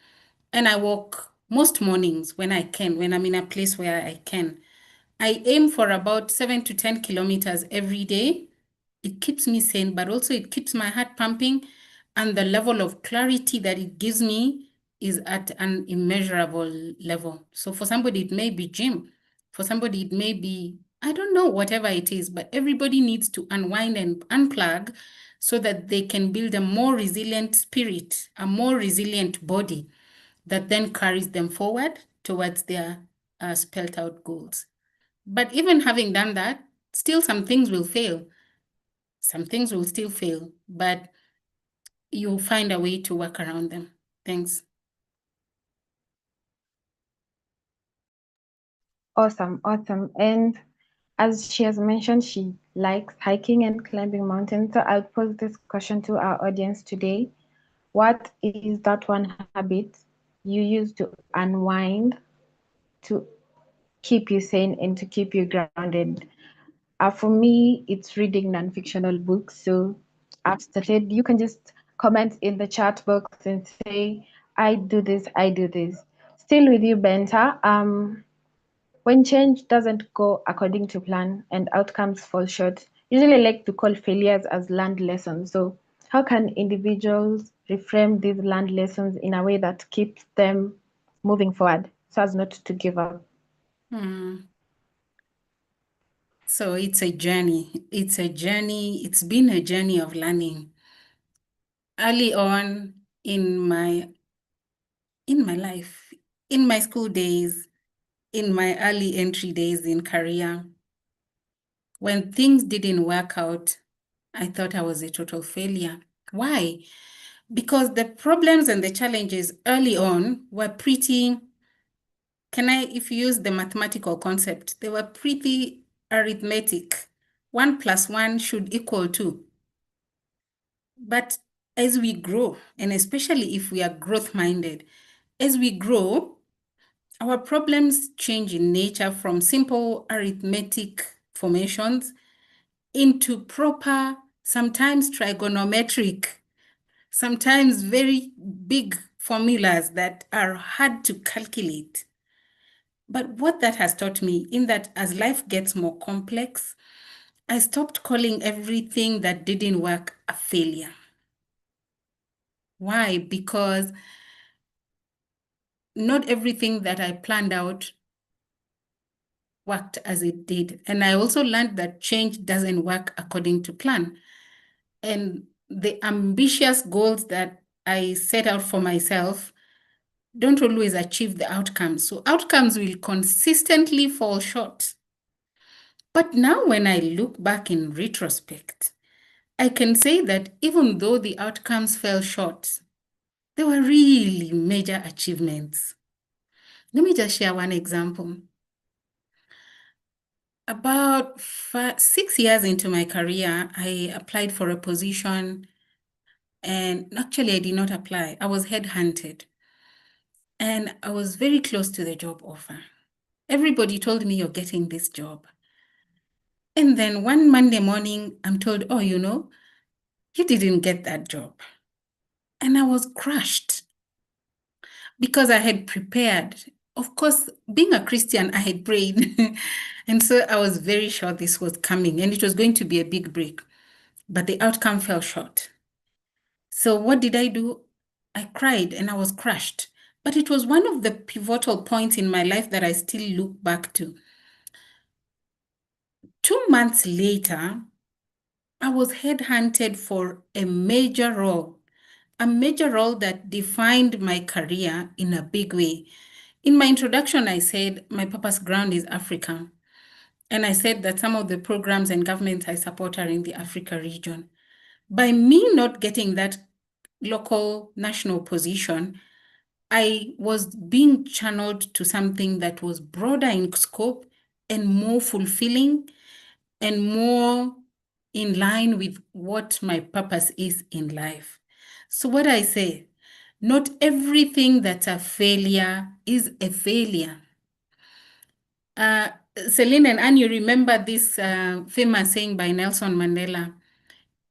Speaker 2: and I walk most mornings when I can, when I'm in a place where I can. I aim for about 7 to 10 kilometers every day. It keeps me sane, but also it keeps my heart pumping, and the level of clarity that it gives me is at an immeasurable level. So for somebody, it may be gym. For somebody, it may be, I don't know, whatever it is, but everybody needs to unwind and unplug so that they can build a more resilient spirit, a more resilient body that then carries them forward towards their spelled out goals. But even having done that, still some things will fail. Some things will still fail, but you'll find a way to work around them. Thanks.
Speaker 3: Awesome, awesome. And as she has mentioned, she likes hiking and climbing mountains. So I'll pose this question to our audience today. What is that one habit you use to unwind, to keep you sane, and to keep you grounded? For me, it's reading non-fictional books. So I've started, you can just comment in the chat box and say, I do this, I do this. Still with you, Benta. When change doesn't go according to plan and outcomes fall short, usually like to call failures as learned lessons. So how can individuals reframe these learned lessons in a way that keeps them moving forward so as not to give up?
Speaker 2: So it's a journey. It's a journey. It's been a journey of learning. Early on in my life, in my school days, in my early entry days in career, when things didn't work out, I thought I was a total failure. Why? Because the problems and the challenges early on were pretty, if you use the mathematical concept, they were pretty arithmetic. 1 + 1 should equal 2. But as we grow, and especially if we are growth-minded, as we grow, our problems change in nature from simple arithmetic formations into proper, sometimes trigonometric, sometimes very big formulas that are hard to calculate. But what that has taught me, in that as life gets more complex, I stopped calling everything that didn't work a failure. Why? Because not everything that I planned out worked as it did. And I also learned that change doesn't work according to plan. And the ambitious goals that I set out for myself don't always achieve the outcomes. So outcomes will consistently fall short. But now when I look back in retrospect, I can say that even though the outcomes fell short, they were really major achievements. Let me just share one example. About 6 years into my career, I applied for a position, and actually I did not apply. I was headhunted, and I was very close to the job offer. Everybody told me, you're getting this job. And then one Monday morning, I'm told, oh, you didn't get that job. And I was crushed because I had prepared. Of course, being a Christian, I had prayed. And so I was very sure this was coming and it was going to be a big break. But the outcome fell short. So what did I do? I cried and I was crushed. But it was one of the pivotal points in my life that I still look back to. 2 months later, I was headhunted for a major role that defined my career in a big way. In my introduction, I said my purpose ground is Africa. And I said that some of the programs and governments I support are in the Africa region. By me not getting that local national position, I was being channeled to something that was broader in scope and more fulfilling and more in line with what my purpose is in life. So what I say, not everything that's a failure is a failure. Celine and Anne, you remember this famous saying by Nelson Mandela?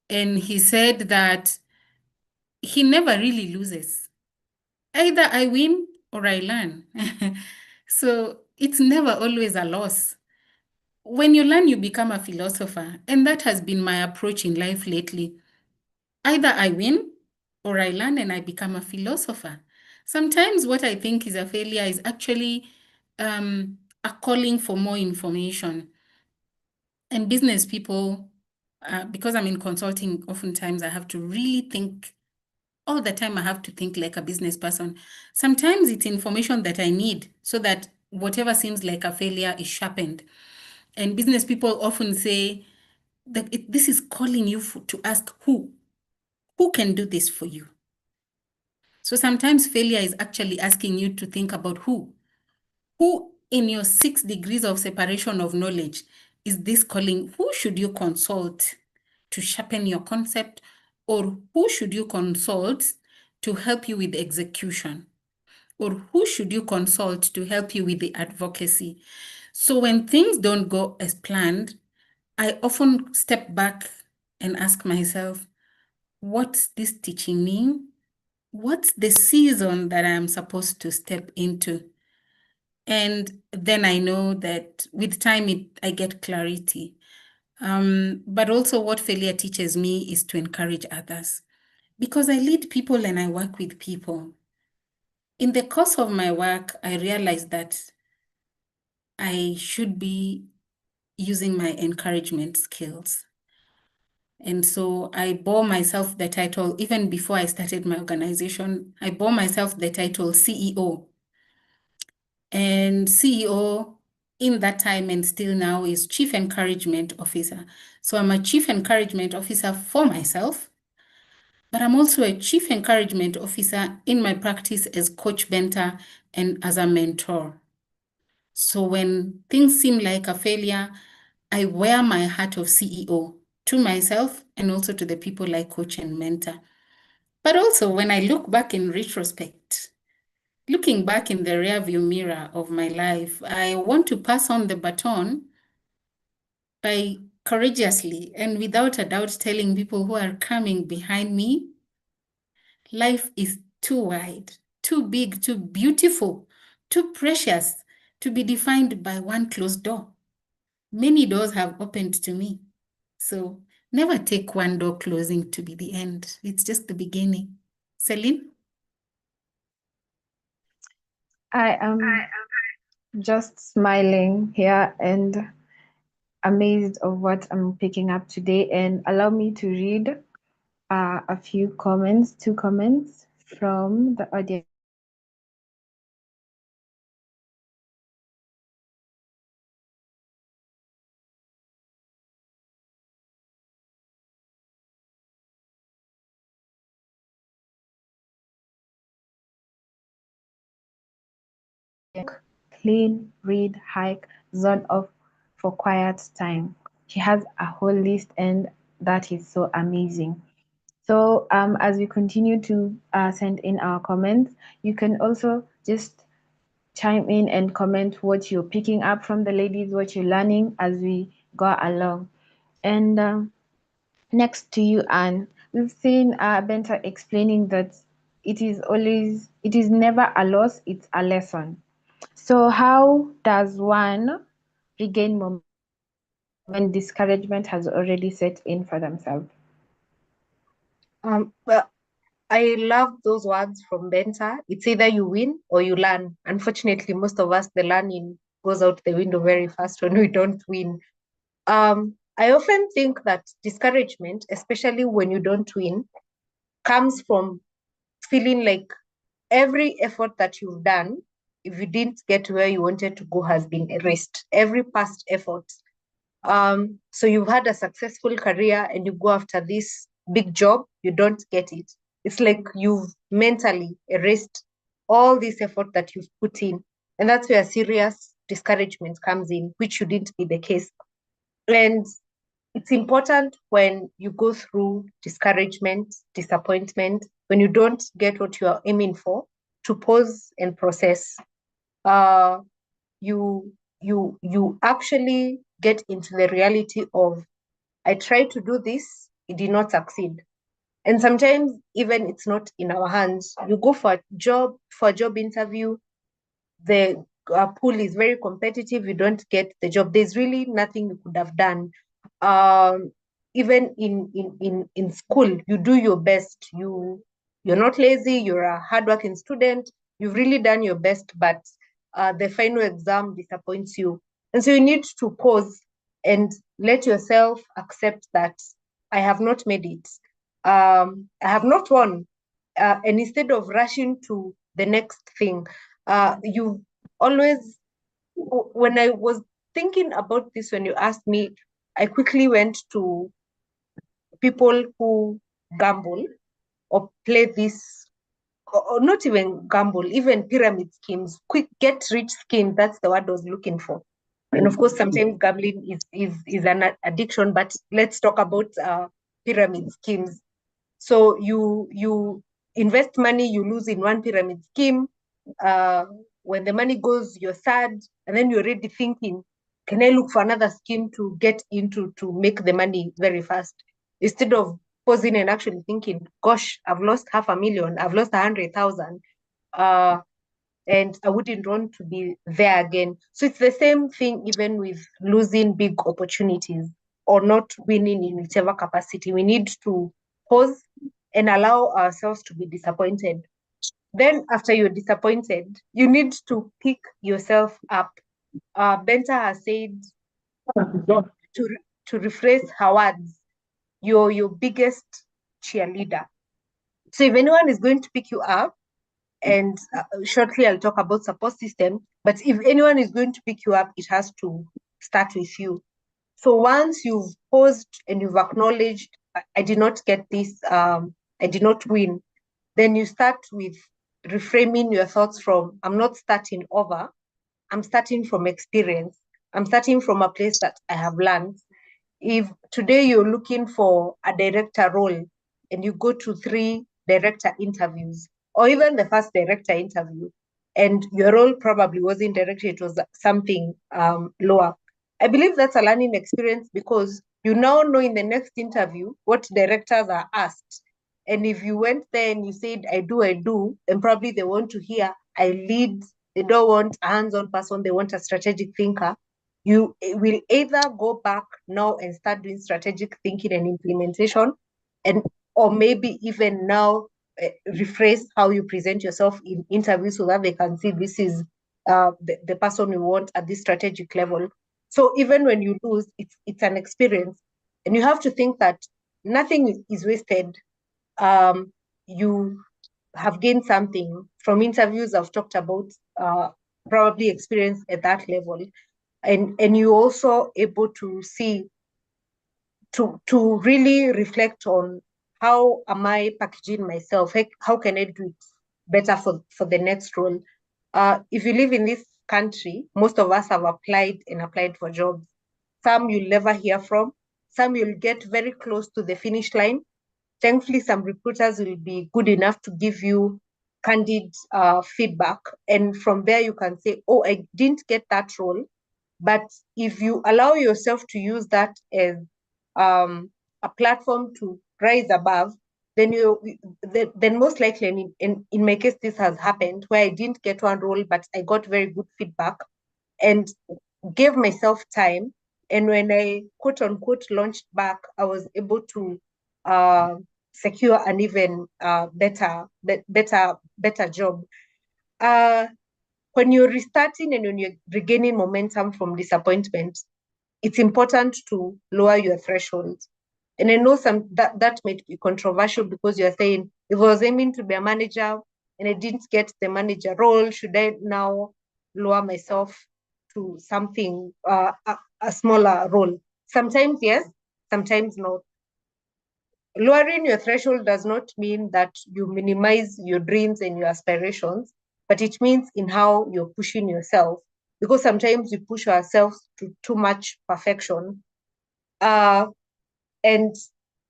Speaker 2: And he said that he never really loses. Either I win or I learn. So it's never always a loss. When you learn, you become a philosopher. And that has been my approach in life lately. Either I win or I learn and I become a philosopher. Sometimes what I think is a failure is actually a calling for more information. And business people, because I'm in consulting, oftentimes I have to really think all the time. I have to think like a business person. Sometimes it's information that I need so that whatever seems like a failure is sharpened. And business people often say that this is calling you to ask who can do this for you. So sometimes failure is actually asking you to think about who in your 6 degrees of separation of knowledge is this calling. Who should you consult to sharpen your concept, or who should you consult to help you with execution, or who should you consult to help you with the advocacy? So when things don't go as planned, I often step back and ask myself, what's this teaching me? What's the season that I'm supposed to step into? And then I know that with time, I get clarity. But also what failure teaches me is to encourage others, because I lead people and I work with people. In the course of my work, I realized that I should be using my encouragement skills. And so I bore myself the title, even before I started my organization, I bore myself the title CEO. And CEO in that time and still now is Chief Encouragement Officer. So I'm a Chief Encouragement Officer for myself, but I'm also a Chief Encouragement Officer in my practice as Coach Benta and as a mentor. So when things seem like a failure, I wear my hat of CEO to myself and also to the people I coach and mentor. But also when I look back in retrospect, looking back in the rearview mirror of my life, I want to pass on the baton by courageously and without a doubt telling people who are coming behind me, life is too wide, too big, too beautiful, too precious to be defined by one closed door. Many doors have opened to me. So never take one door closing to be the end. It's just the beginning. Celine?
Speaker 3: I am just smiling here and amazed of what I'm picking up today. And allow me to read a few comments, 2 comments from the audience. Clean, read, hike, zone off for quiet time. She has a whole list, and that is so amazing. So as we continue to send in our comments, you can also just chime in and comment what you're picking up from the ladies, what you're learning as we go along. And next to you, Anne, we've seen Benta explaining that it is never a loss, it's a lesson. So how does one regain momentum when discouragement has already set in for themselves?
Speaker 1: Well, I love those words from Benta. It's either you win or you learn. Unfortunately, most of us, the learning goes out the window very fast when we don't win. I often think that discouragement, especially when you don't win, comes from feeling like every effort that you've done, if you didn't get where you wanted to go, has been erased. Every past effort. So you've had a successful career and you go after this big job, you don't get it. It's like you've mentally erased all this effort that you've put in. And that's where serious discouragement comes in, which shouldn't be the case. And it's important when you go through discouragement, disappointment, when you don't get what you are aiming for, to pause and process. You actually get into the reality of, I tried to do this, it did not succeed. And sometimes even it's not in our hands. You go for a job interview, the pool is very competitive, you don't get the job. There's really nothing you could have done. Even in school, you do your best. You're not lazy, you're a hardworking student, you've really done your best, but the final exam disappoints you. And so you need to pause and let yourself accept that I have not made it. I have not won. And instead of rushing to the next thing, you always, when I was thinking about this, when you asked me, I quickly went to people who gamble or play this, or not even gamble, even pyramid schemes, quick get rich scheme. That's the word I was looking for. And of course, sometimes gambling is an addiction, but let's talk about pyramid schemes. So you invest money, you lose in one pyramid scheme. When the money goes, you're sad, and then you're already thinking, can I look for another scheme to get into to make the money very fast? Instead of pausing and actually thinking, gosh, I've lost 500,000, I've lost 100,000. And I wouldn't want to be there again. So it's the same thing even with losing big opportunities or not winning in whichever capacity. We need to pause and allow ourselves to be disappointed. Then after you're disappointed, you need to pick yourself up. Benta has said to rephrase her words, you're your biggest cheerleader. So if anyone is going to pick you up, and shortly I'll talk about support system, but if anyone is going to pick you up, it has to start with you. So once you've paused and you've acknowledged, I did not get this, I did not win, then you start with reframing your thoughts from, I'm not starting over, I'm starting from experience. I'm starting from a place that I have learned. If today you're looking for a director role and you go to 3 director interviews, or even the first director interview, and your role probably wasn't director, it was something lower, I believe that's a learning experience, because you now know in the next interview what directors are asked. And if you went there and you said, I do, and probably they want to hear, I lead, they don't want a hands-on person, they want a strategic thinker. You will either go back now and start doing strategic thinking and implementation, and or maybe even now rephrase how you present yourself in interviews so that they can see this is the person we want at this strategic level. So even when you lose, it's an experience, and you have to think that nothing is wasted. You have gained something from interviews I've talked about, probably experience at that level, and you also able to see, to really reflect on, how am I packaging myself? How can I do it better for the next role? If you live in this country, most of us have applied for jobs. Some you'll never hear from, some you'll get very close to the finish line. Thankfully, some recruiters will be good enough to give you candid feedback. And from there, you can say, oh, I didn't get that role. But if you allow yourself to use that as a platform to rise above, then then most likely, in my case, this has happened where I didn't get one role, but I got very good feedback and gave myself time. And when I quote unquote launched back, I was able to secure an even better job. When you're restarting and when you're regaining momentum from disappointment, it's important to lower your threshold. And I know that might be controversial, because you're saying, if I was aiming to be a manager and I didn't get the manager role, should I now lower myself to something, a smaller role? Sometimes yes, sometimes not. Lowering your threshold does not mean that you minimize your dreams and your aspirations, but it means in how you're pushing yourself, because sometimes we push ourselves to too much perfection. And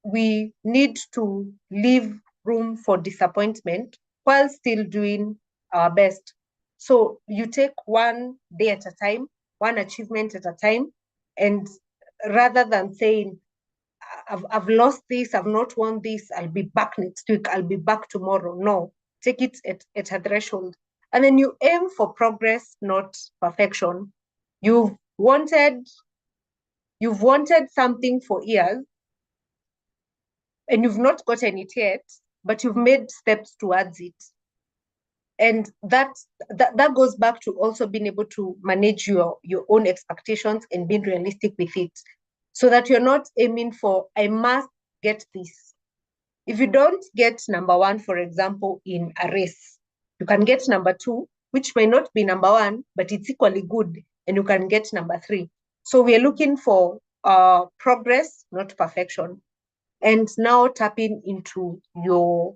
Speaker 1: we need to leave room for disappointment while still doing our best. So you take one day at a time, one achievement at a time, and rather than saying, I've lost this, I've not won this, I'll be back next week, I'll be back tomorrow. No, take it at a threshold. And then you aim for progress, not perfection. You've wanted something for years, and you've not gotten it yet, but you've made steps towards it. And that goes back to also being able to manage your own expectations and being realistic with it, so that you're not aiming for, I must get this. If you don't get number 1, for example, in a race, you can get number 2, which may not be number 1, but it's equally good, and you can get number 3. So we're looking for progress, not perfection. And now tapping into your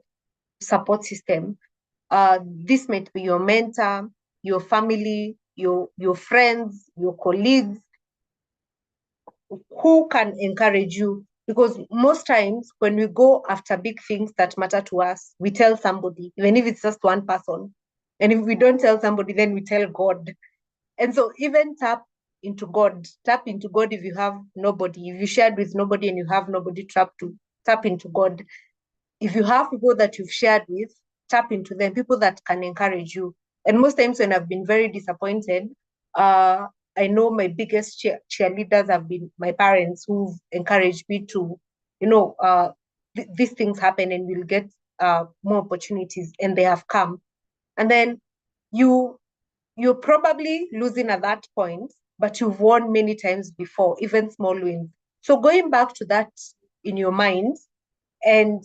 Speaker 1: support system. This might be your mentor, your family, your friends, your colleagues, who can encourage you. Because most times when we go after big things that matter to us, we tell somebody, even if it's just one person. And if we don't tell somebody, then we tell God. And so even tap into God if you have nobody. If you shared with nobody and you have nobody, tap into God. If you have people that you've shared with, tap into them, people that can encourage you. And most times when I've been very disappointed, I know my biggest cheerleaders have been my parents, who've encouraged me to, these things happen and we'll get more opportunities, and they have come. And then you're probably losing at that point, but you've won many times before, even small wins. So going back to that in your mind and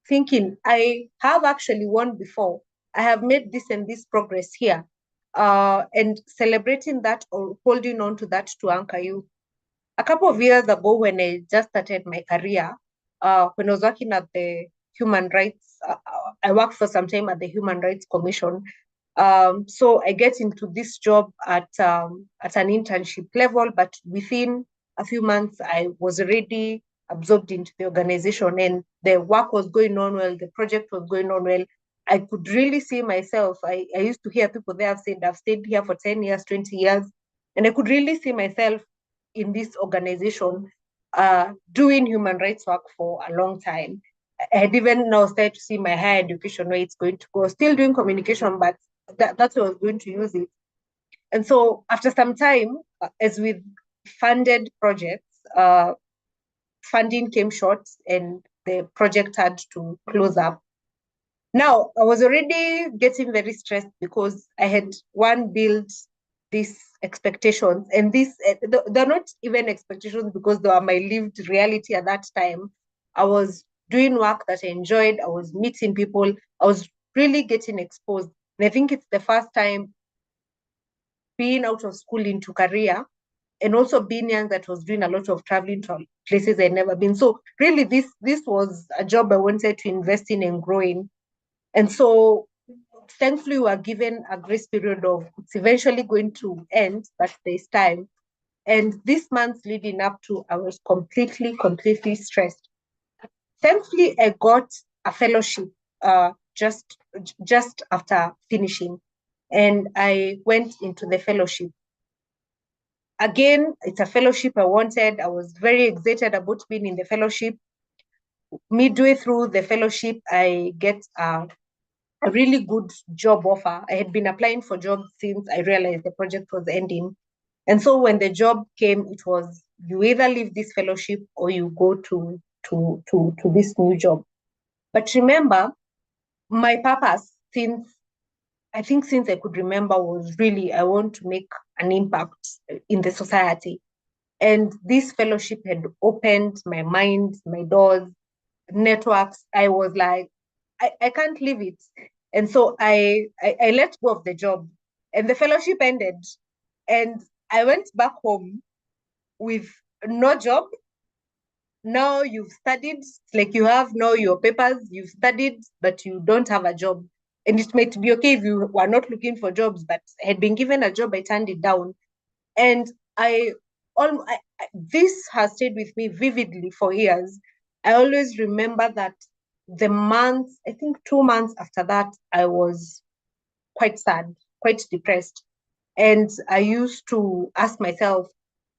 Speaker 1: thinking, I have actually won before. I have made this and this progress here. And celebrating that or holding on to that to anchor you. A couple of years ago, when I just started my career, when I was working at the Human Rights, I worked for some time at the Human Rights Commission. So I get into this job at an internship level, but within a few months, I was already absorbed into the organization, and the work was going on well, the project was going on well. I could really see myself. I used to hear people there have said, I've stayed here for 10 years, 20 years, and I could really see myself in this organization doing human rights work for a long time. I had even now started to see my higher education where it's going to go, still doing communication, but that's what I was going to use it. And so after some time, as with funded projects, funding came short and the project had to close up. Now, I was already getting very stressed because I had built these expectations, and they're not even expectations because they were my lived reality at that time. I was doing work that I enjoyed. I was meeting people. I was really getting exposed. And I think it's the first time being out of school into career, and also being young, that was doing a lot of traveling to places I'd never been. So really, this was a job I wanted to invest in and grow in. And so thankfully, we were given a grace period of it's eventually going to end, but there's time. And this month leading up to, I was completely stressed. Thankfully, I got a fellowship just after finishing, and I went into the fellowship. Again, it's a fellowship I wanted. I was very excited about being in the fellowship. Midway through the fellowship, I get a really good job offer. I had been applying for jobs since I realized the project was ending. And so when the job came, it was you either leave this fellowship or you go to this new job. But remember, my purpose since I could remember was really I want to make an impact in the society. And this fellowship had opened my mind, my doors, networks. I was like, I can't leave it. And so I let go of the job, and the fellowship ended. And I went back home with no job. Now you've studied, like you have now your papers, you've studied, but you don't have a job. And it might be okay if you were not looking for jobs, but I had been given a job, I turned it down. And this has stayed with me vividly for years. I always remember that the month, I think 2 months after that, I was quite sad, quite depressed. And I used to ask myself,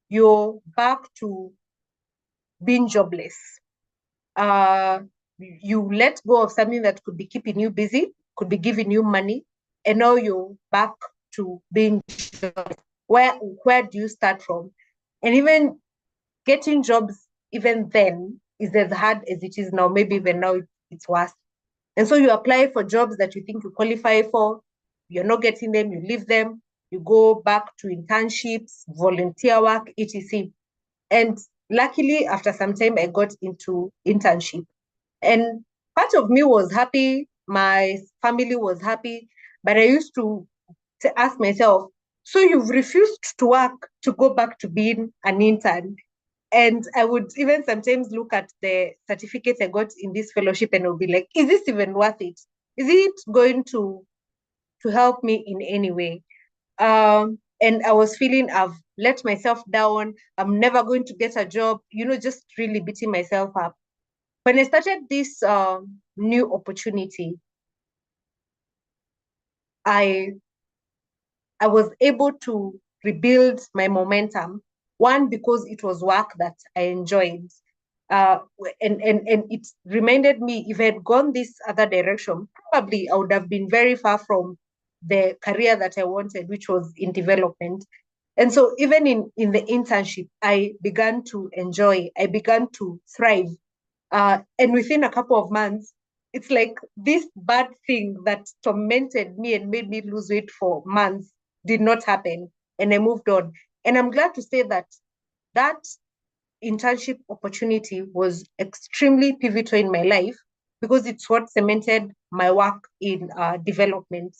Speaker 1: you're back to being jobless. You let go of something that could be keeping you busy, could be giving you money, and now you're back to being jobless. Where do you start from? And even getting jobs even then is as hard as it is now. Maybe even now it's worse. And so you apply for jobs that you think you qualify for, you're not getting them, you leave them, you go back to internships, volunteer work, etc. And luckily, after some time, I got into internship. And part of me was happy, my family was happy, but I used to ask myself, so you've refused to work to go back to being an intern? And I would even sometimes look at the certificates I got in this fellowship and I'll be like, is this even worth it? Is it going to help me in any way? And I was feeling I've let myself down. I'm never going to get a job, just really beating myself up. When I started this new opportunity, I was able to rebuild my momentum. One, because it was work that I enjoyed. And it reminded me, if I had gone this other direction, probably I would have been very far from the career that I wanted, which was in development. And so even in the internship, I began to enjoy, I began to thrive. And within a couple of months, it's like this bad thing that tormented me and made me lose weight for months did not happen. And I moved on. And I'm glad to say that that internship opportunity was extremely pivotal in my life because it's what cemented my work in development,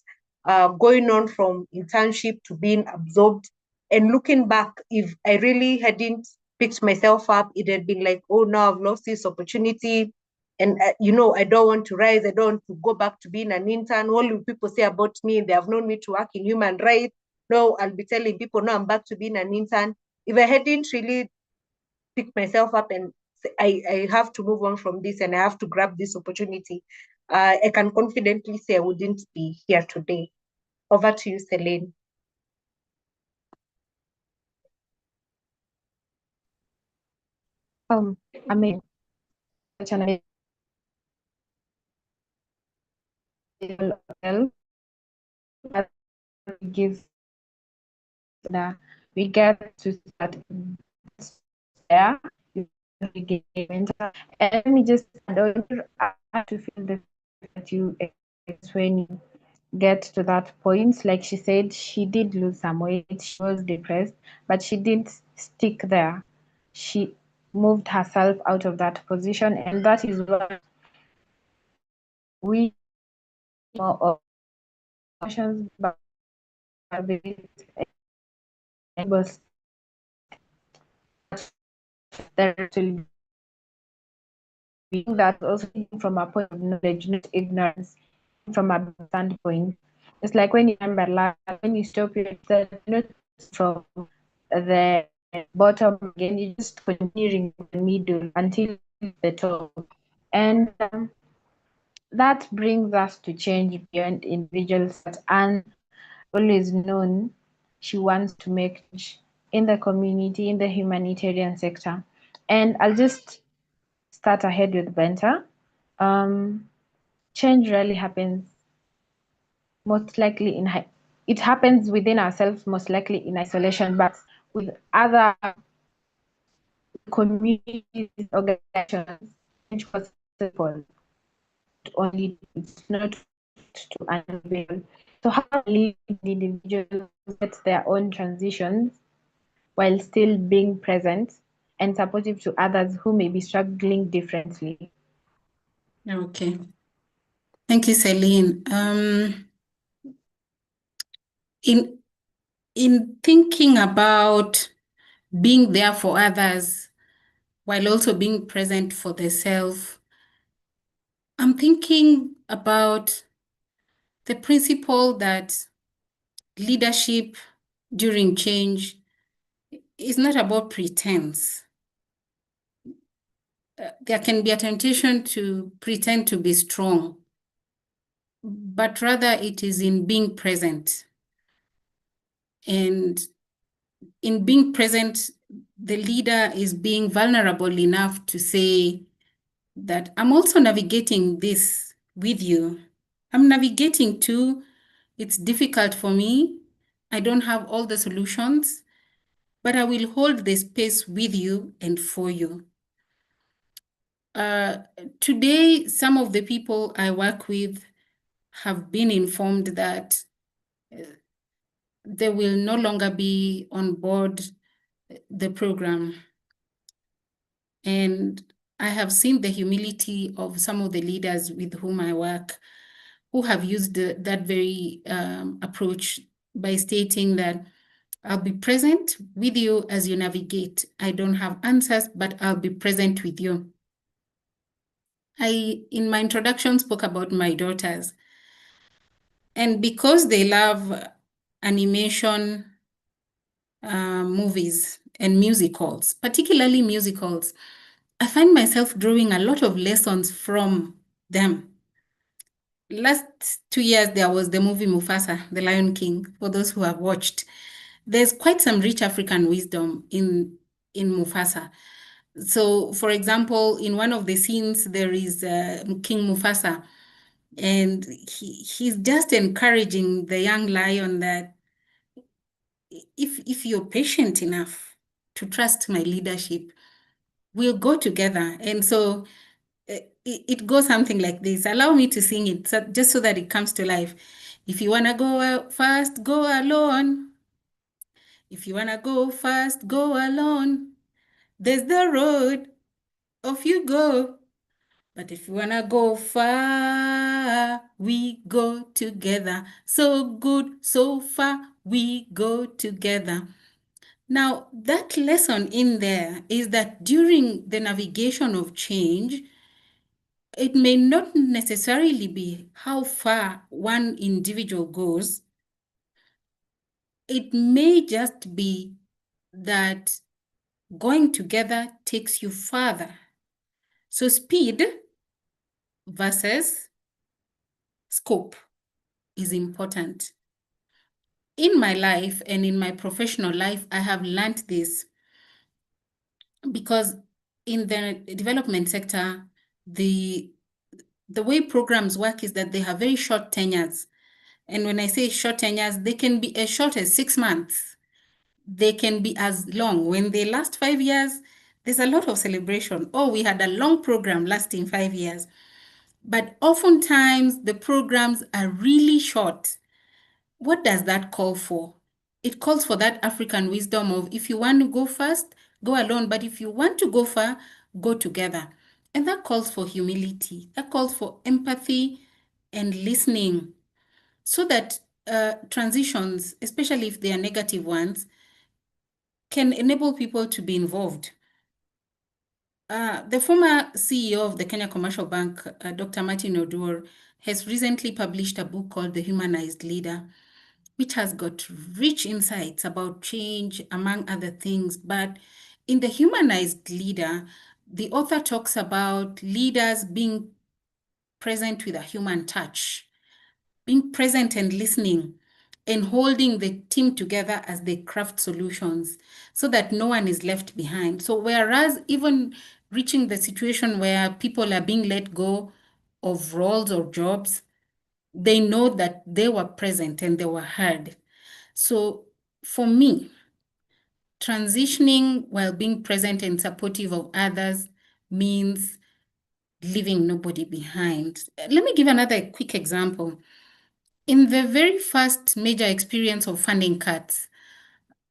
Speaker 1: going on from internship to being absorbed. And looking back, if I really hadn't picked myself up, it had been like, oh, now I've lost this opportunity. And, I don't want to rise. I don't want to go back to being an intern. What will people say about me? They have known me to work in human rights. No, I'll be telling people, no, I'm back to being an intern. If I hadn't really pick myself up and say, I have to move on from this and I have to grab this opportunity, I can confidently say I wouldn't be here today. Over to you, Celine.
Speaker 3: I mean, such an amazing that gives that we get to start there. And let me just add on to feel the that you when you get to that point. Like she said, she did lose some weight, she was depressed, but she didn't stick there. She moved herself out of that position, and that is what we more of emotions, but was that being that also from a point of knowledge, not ignorance, from a standpoint. It's like when you remember when you stop yourself, not from the bottom again, you just continuing the middle until the top. And that brings us to change beyond individuals that Anne always known she wants to make in the community, in the humanitarian sector. And I'll just start ahead with Benta. Change rarely happens most likely it happens within ourselves, most likely in isolation, but with other communities, organizations, change possible. Only it's not to unveil. So how can individuals set their own transitions while still being present and supportive to others who may be struggling differently?
Speaker 2: Okay. Thank you, Celine. In thinking about being there for others while also being present for the self, I'm thinking about the principle that leadership during change is not about pretense. There can be a temptation to pretend to be strong, but rather it is in being present. And in being present, the leader is being vulnerable enough to say that I'm also navigating this with you. I'm navigating too. It's difficult for me. I don't have all the solutions, but I will hold the space with you and for you. Today, some of the people I work with have been informed that they will no longer be on board the program. And I have seen the humility of some of the leaders with whom I work who have used that very approach by stating that I'll be present with you as you navigate. I don't have answers, but I'll be present with you. I, in my introduction, spoke about my daughters. And because they love animation, movies, and musicals, particularly musicals, I find myself drawing a lot of lessons from them. Last 2 years, there was the movie Mufasa, The Lion King, for those who have watched. There's quite some rich African wisdom in Mufasa. So, for example, in one of the scenes, there is King Mufasa, and he's just encouraging the young lion that if you're patient enough to trust my leadership, we'll go together. And so it goes something like this. Allow me to sing it just so that it comes to life. If you want to go fast, go alone. If you want to go fast, go alone. There's the road, off you go. But if you want to go far, we go together. So good, so far, we go together. Now, that lesson in there is that during the navigation of change, it may not necessarily be how far one individual goes. It may just be that going together takes you farther. So speed versus scope is important. In my life and in my professional life, I have learned this because in the development sector, the way programs work is that they have very short tenures. And when I say short tenures, they can be as short as 6 months. They can be as long. When they last 5 years, there's a lot of celebration. Oh, we had a long program lasting 5 years. But oftentimes, the programs are really short. What does that call for? It calls for that African wisdom of if you want to go fast, go alone. But if you want to go far, go together. And that calls for humility. That calls for empathy and listening so that transitions, especially if they are negative ones, can enable people to be involved. The former CEO of the Kenya Commercial Bank, Dr. Martin Odur, has recently published a book called The Humanized Leader, which has got rich insights about change, among other things. But in The Humanized Leader, the author talks about leaders being present with a human touch, being present and listening, and holding the team together as they craft solutions so that no one is left behind. So whereas even reaching the situation where people are being let go of roles or jobs, they know that they were present and they were heard. So for me, transitioning while being present and supportive of others means leaving nobody behind. Let me give another quick example. In the very first major experience of funding cuts,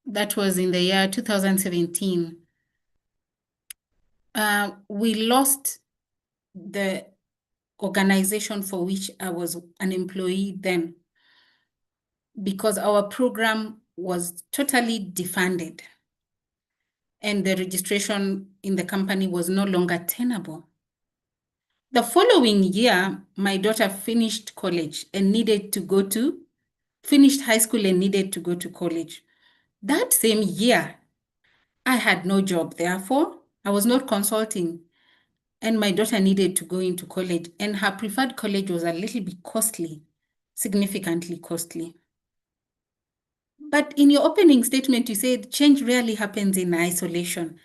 Speaker 2: that was in the year 2017, we lost the organization for which I was an employee then because our program was totally defunded and the registration in the company was no longer tenable. The following year, my daughter finished college and finished high school and needed to go to college. That same year, I had no job, therefore, I was not consulting. And my daughter needed to go into college, and her preferred college was a little bit costly, significantly costly. But in your opening statement, you said change rarely happens in isolation.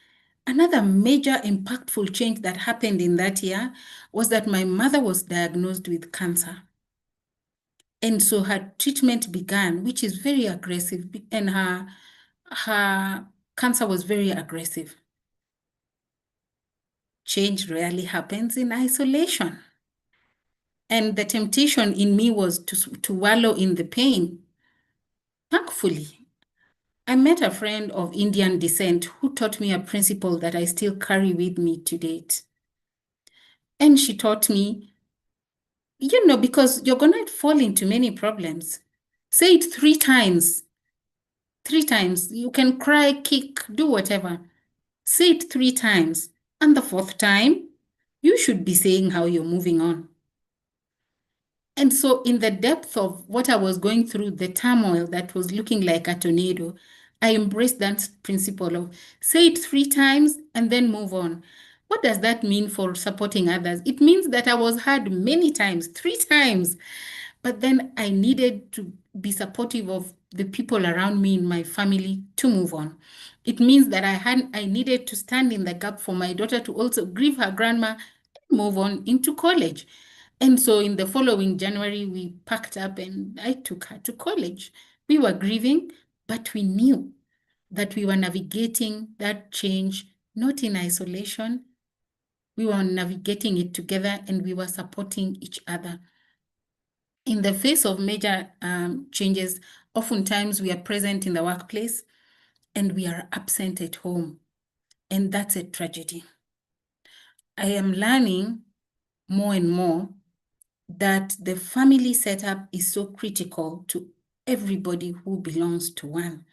Speaker 2: Another major impactful change that happened in that year was that my mother was diagnosed with cancer. And so her treatment began, which is very aggressive, and her cancer was very aggressive. Change rarely happens in isolation. And the temptation in me was to wallow in the pain. Thankfully, I met a friend of Indian descent who taught me a principle that I still carry with me to date. And she taught me, because you're going to fall into many problems. Say it 3 times. 3 times. You can cry, kick, do whatever. Say it 3 times. And the 4th time, you should be saying how you're moving on. And so in the depth of what I was going through, the turmoil that was looking like a tornado, I embraced that principle of say it 3 times and then move on. What does that mean for supporting others? It means that I was heard many times, 3 times, but then I needed to be supportive of the people around me in my family to move on. It means that I needed to stand in the gap for my daughter to also grieve her grandma and move on into college. And so in the following January, we packed up and I took her to college. We were grieving, but we knew that we were navigating that change not in isolation. We were navigating it together, and we were supporting each other. In the face of major changes, oftentimes we are present in the workplace and we are absent at home, and that's a tragedy. I am learning more and more that the family setup is so critical to everybody who belongs to one.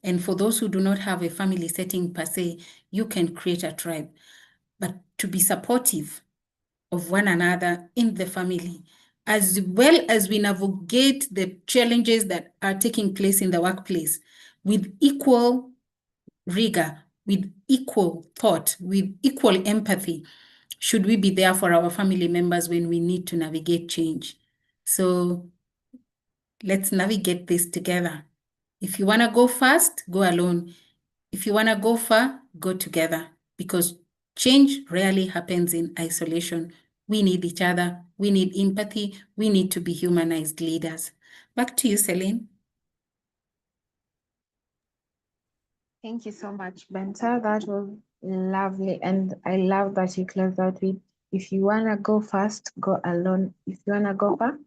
Speaker 2: And for those who do not have a family setting per se, you can create a tribe. But to be supportive of one another in the family, as well as we navigate the challenges that are taking place in the workplace with equal rigor, with equal thought, with equal empathy, should we be there for our family members when we need to navigate change. So let's navigate this together. If you want to go fast, go alone. If you want to go far, go together, because change rarely happens in isolation. We need each other. We need empathy. We need to be humanized leaders. Back to you, Celine.
Speaker 3: Thank you so much, Benta. That was lovely. And I love that you closed out with, if you want to go fast, go alone. If you want to go far,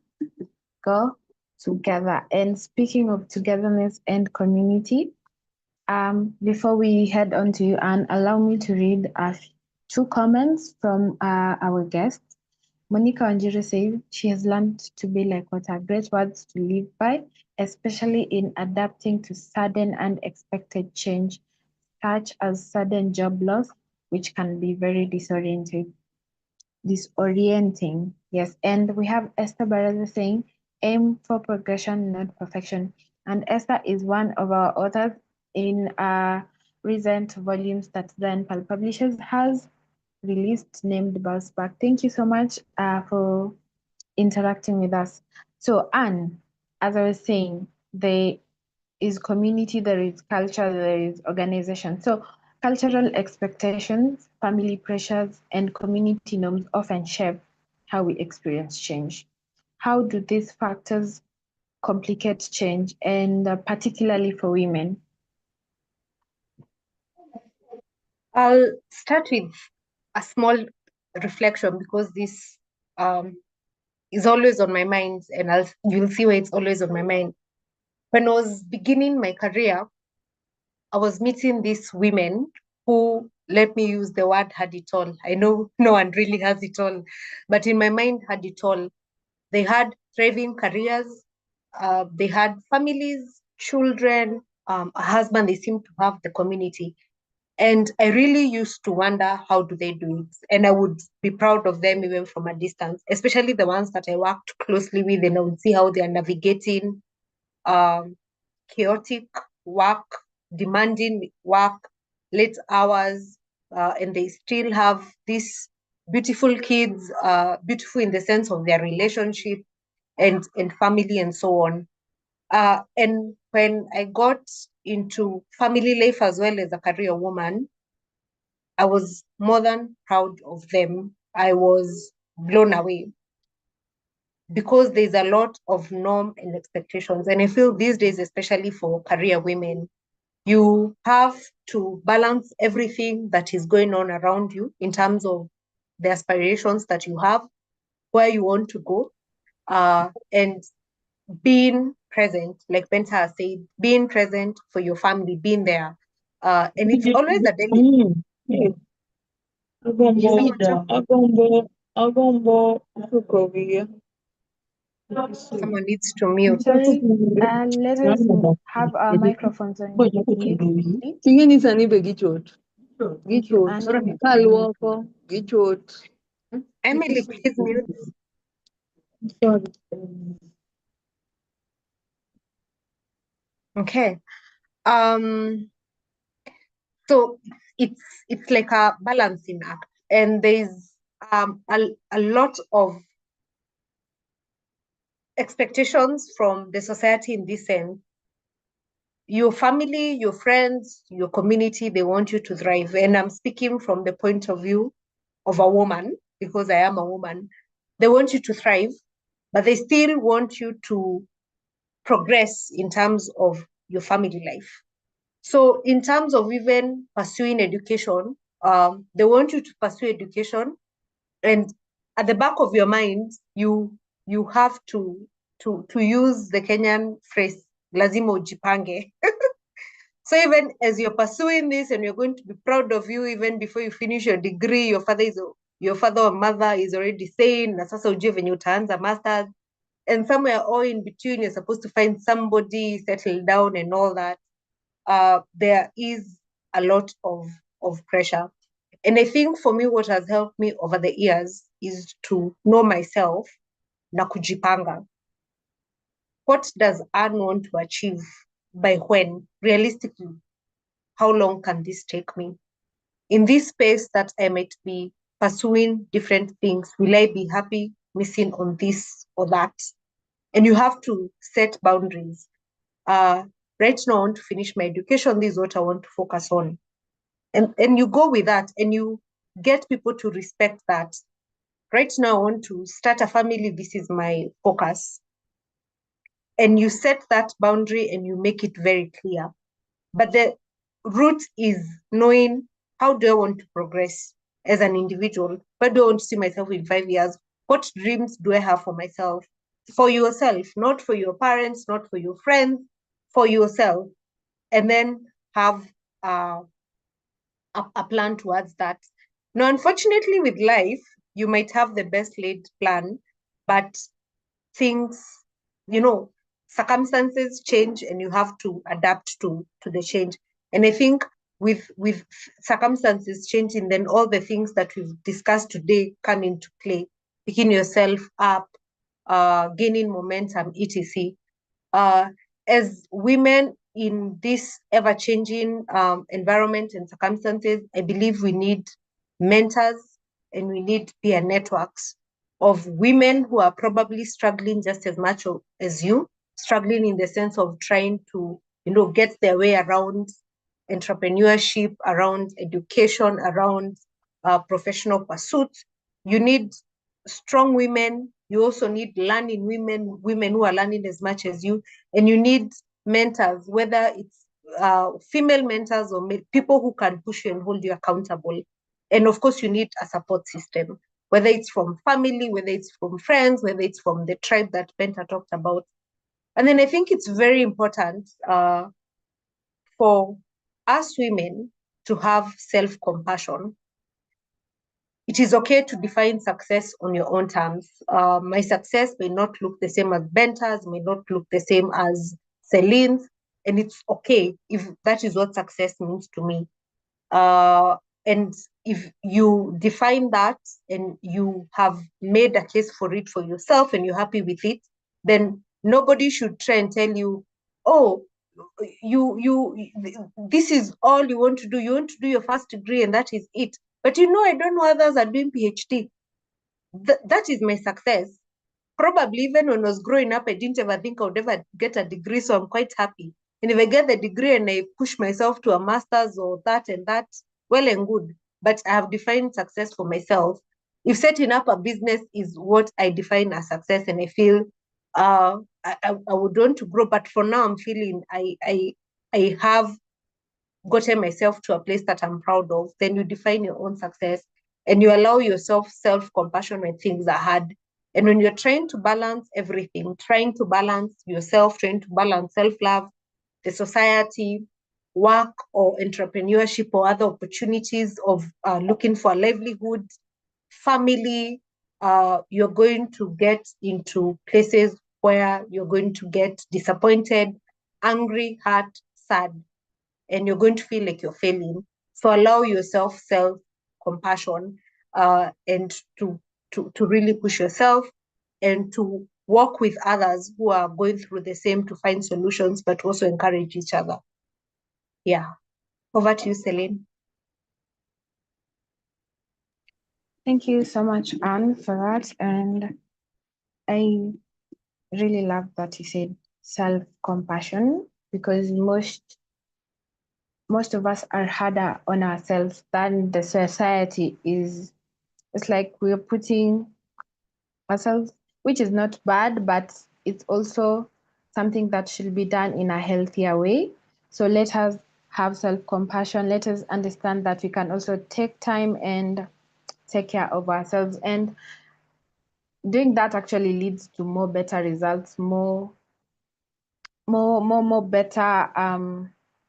Speaker 3: go together. And speaking of togetherness and community, before we head on to you, Anne, allow me to read 2 comments from our guests. Monica Wanjiru says she has learned to be like water, great words to live by, especially in adapting to sudden and unexpected change, such as sudden job loss, which can be very disorienting. Yes, and we have Esther Baraza saying, aim for progression, not perfection. And Esther is one of our authors in recent volumes that Zion Pal Publishers has released, named Bounce Back. Thank you so much for interacting with us. So Anne, as I was saying, there is community, there is culture, there is organization. So cultural expectations, family pressures, and community norms often shape how we experience change. How do these factors complicate change, and particularly for women?
Speaker 1: I'll start with a small reflection, because this is always on my mind, and you'll see why it's always on my mind. When I was beginning my career, I was meeting these women who, let me use the word, had it all. I know no one really has it all, but in my mind, had it all. They had thriving careers, they had families, children, a husband. They seemed to have the community. And I really used to wonder, how do they do it? And I would be proud of them even from a distance, especially the ones that I worked closely with, and I would see how they are navigating chaotic work, demanding work, late hours, and they still have these beautiful kids, beautiful in the sense of their relationship and family and so on. And when I got into family life as well as a career woman, I was more than proud of them. I was blown away, because there's a lot of norm and expectations. And I feel these days, especially for career women, you have to balance everything that is going on around you in terms of the aspirations that you have, where you want to go, and being present, like Benta has said, being present for your family, being there. And it's always a daily. Someone needs to mute.
Speaker 3: Sorry, let us have our microphones on mute, please. Thank you, Anne.
Speaker 1: Emily, please mute. Okay. So it's like a balancing act, and there's a lot of expectations from the society in this sense. Your family, your friends, your community, they want you to thrive. And I'm speaking from the point of view of a woman, because I am a woman. They want you to thrive, but they still want you to progress in terms of your family life. So in terms of even pursuing education, they want you to pursue education, and at the back of your mind, you have to use the Kenyan phrase lazima ujipange. So even as you're pursuing this and you're going to be proud of you, even before you finish your degree, your father or mother is already saying, na sasa ujue venye utaanza masters, and somewhere all in between, you're supposed to find somebody, settle down and all that. There is a lot of pressure. And I think for me, what has helped me over the years is to know myself na kujipanga. What does Anne want to achieve? By when? Realistically, how long can this take me? In this space that I might be pursuing different things, will I be happy missing on this or that? And you have to set boundaries. Right now, I want to finish my education. This is what I want to focus on. And you go with that and you get people to respect that. Right now, I want to start a family. This is my focus. And you set that boundary and you make it very clear. But the root is knowing, how do I want to progress as an individual? Where do I want to see myself in 5 years? What dreams do I have for myself? For yourself, not for your parents, not for your friends, for yourself. And then have a plan towards that. Now, unfortunately, with life, you might have the best laid plan, but things, circumstances change and you have to adapt to the change. And I think with circumstances changing, then all the things that we've discussed today come into play. Picking yourself up, gaining momentum, etc. As women in this ever-changing environment and circumstances, I believe we need mentors and we need peer networks of women who are probably struggling just as much as you, struggling in the sense of trying to, get their way around entrepreneurship, around education, around professional pursuits. You need strong women. You also need learning women who are learning as much as you, and you need mentors, whether it's female mentors or people who can push you and hold you accountable. And of course, you need a support system, whether it's from family, whether it's from friends, whether it's from the tribe that Benta talked about. And then I think it's very important for us women to have self-compassion. It is okay to define success on your own terms. My success may not look the same as Benta's, may not look the same as Celine's, and it's okay if that is what success means to me. And if you define that and you have made a case for it for yourself and you're happy with it, then nobody should try and tell you, oh, this is all you want to do. You want to do your first degree and that is it. But I don't know others are doing PhD. That is my success. Probably even when I was growing up, I didn't ever think I would ever get a degree, so I'm quite happy. And if I get the degree and I push myself to a master's or that and that, well and good. But I have defined success for myself. If setting up a business is what I define as success, and I feel I would want to grow, but for now I'm feeling I have gotten myself to a place that I'm proud of, then you define your own success and you allow yourself self-compassion when things are hard. And when you're trying to balance everything, trying to balance yourself, trying to balance self-love, the society, work or entrepreneurship or other opportunities of looking for a livelihood, family, you're going to get into places where you're going to get disappointed, angry, hurt, sad, and you're going to feel like you're failing. So allow yourself self-compassion and to really push yourself and to work with others who are going through the same to find solutions, but also encourage each other. Yeah. Over to you, Celine.
Speaker 3: Thank you so much, Anne, for that. And I really love that you said self-compassion, because most of us are harder on ourselves than the society is. It's like we're putting ourselves, which is not bad, but it's also something that should be done in a healthier way. So let us have self-compassion. Let us understand that we can also take time and take care of ourselves. And doing that actually leads to more better results, more better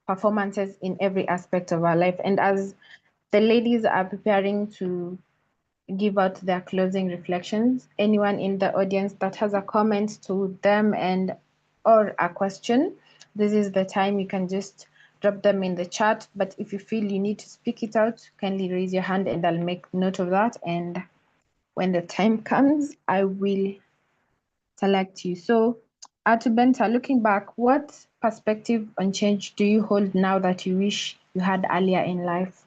Speaker 3: performances in every aspect of our life. And as the ladies are preparing to give out their closing reflections, anyone in the audience that has a comment to them and or a question, this is the time you can just drop them in the chat. But if you feel you need to speak it out, kindly raise your hand and I'll make note of that. And when the time comes, I will select you. So, Benta, looking back, what perspective on change do you hold now that you wish you had earlier in life?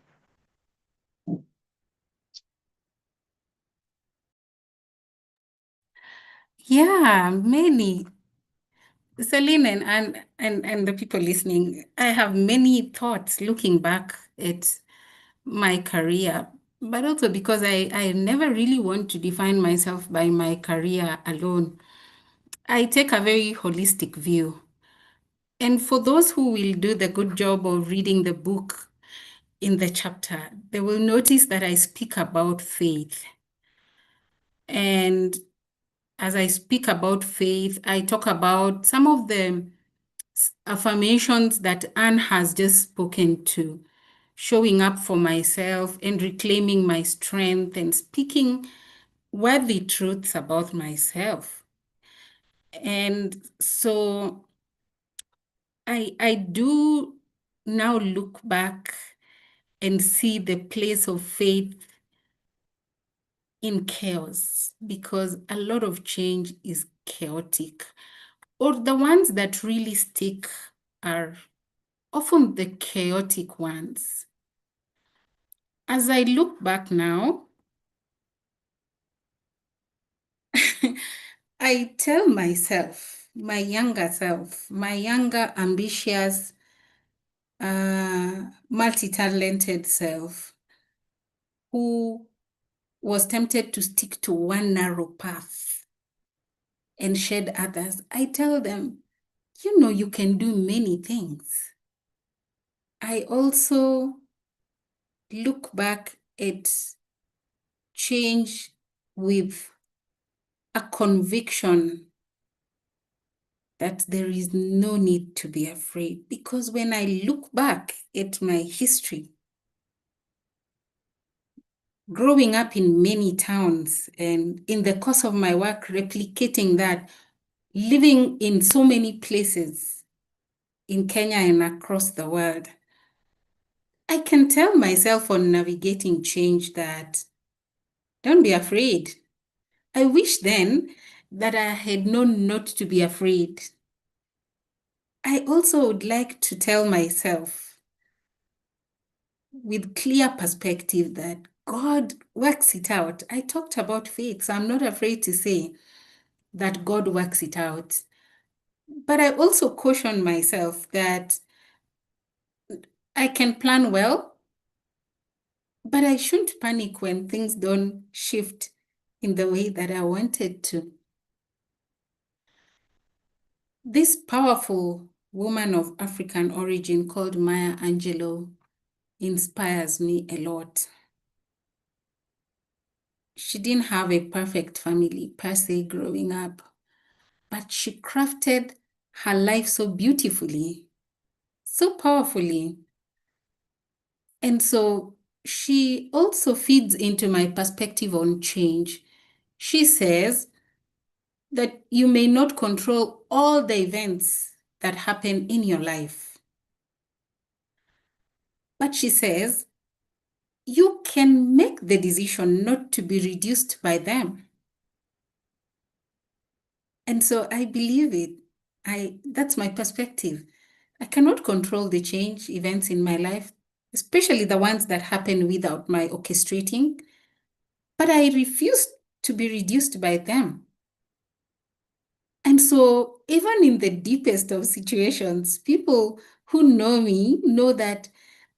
Speaker 2: Yeah, many. Celine and the people listening, I have many thoughts looking back at my career, but also because I never really want to define myself by my career alone. I take a very holistic view. And for those who will do the good job of reading the book in the chapter, they will notice that I speak about faith. And as I speak about faith, I talk about some of the affirmations that Anne has just spoken to, showing up for myself and reclaiming my strength and speaking worthy truths about myself. And so I do now look back and see the place of faith in chaos, because a lot of change is chaotic, or the ones that really stick are often the chaotic ones. As I look back now, I tell myself, my younger self, my younger, ambitious, multi-talented self, who was tempted to stick to one narrow path and shed others, I tell them, you can do many things. I also look back at change with a conviction that there is no need to be afraid. Because when I look back at my history, growing up in many towns and in the course of my work, replicating that, living in so many places in Kenya and across the world, I can tell myself on navigating change that don't be afraid. I wish then that I had known not to be afraid. I also would like to tell myself with clear perspective that God works it out. I talked about faith, so I'm not afraid to say that God works it out. But I also caution myself that I can plan well, but I shouldn't panic when things don't shift in the way that I wanted to. This powerful woman of African origin called Maya Angelou inspires me a lot. She didn't have a perfect family per se growing up, but she crafted her life so beautifully, so powerfully. And so she also feeds into my perspective on change. She says that you may not control all the events that happen in your life. But she says, you can make the decision not to be reduced by them. And so I believe it. That's my perspective. I cannot control the change events in my life, especially the ones that happen without my orchestrating, but I refuse to be reduced by them. And so even in the deepest of situations, people who know me know that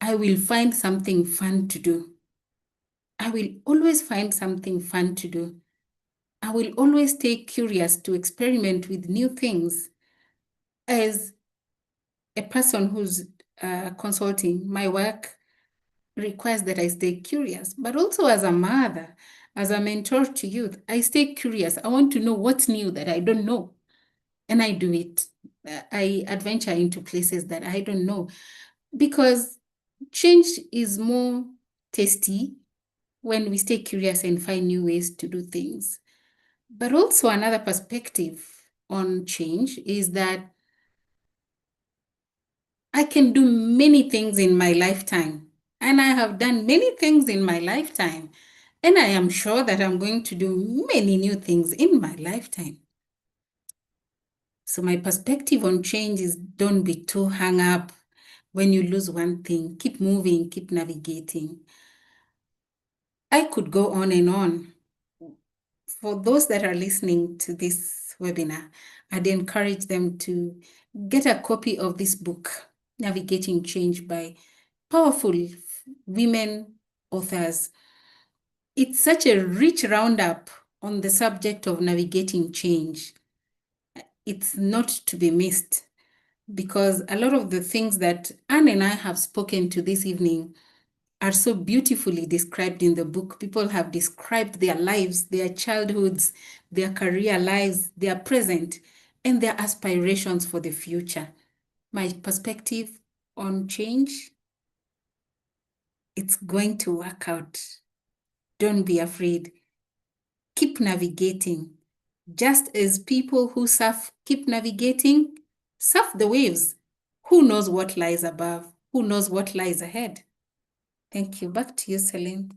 Speaker 2: I will find something fun to do. I will always find something fun to do. I will always stay curious to experiment with new things. as a person who's consulting, my work requires that I stay curious, but also as a mother, as a mentor to youth, I stay curious. I want to know what's new that I don't know. And I do it. I adventure into places that I don't know, because change is more tasty when we stay curious and find new ways to do things. But also another perspective on change is that I can do many things in my lifetime, and I have done many things in my lifetime, and I am sure that I'm going to do many new things in my lifetime. So my perspective on change is, don't be too hung up when you lose one thing. Keep moving, keep navigating. I could go on and on. For those that are listening to this webinar, I'd encourage them to get a copy of this book, Navigating Change, by powerful women authors. It's such a rich roundup on the subject of navigating change. It's not to be missed, because a lot of the things that Anne and I have spoken to this evening are so beautifully described in the book. People have described their lives, their childhoods, their career lives, their present, and their aspirations for the future. My perspective on change, it's going to work out. Don't be afraid. Keep navigating. Just as people who surf keep navigating, surf the waves. Who knows what lies above? Who knows what lies ahead? Thank you. Back to you, Celine.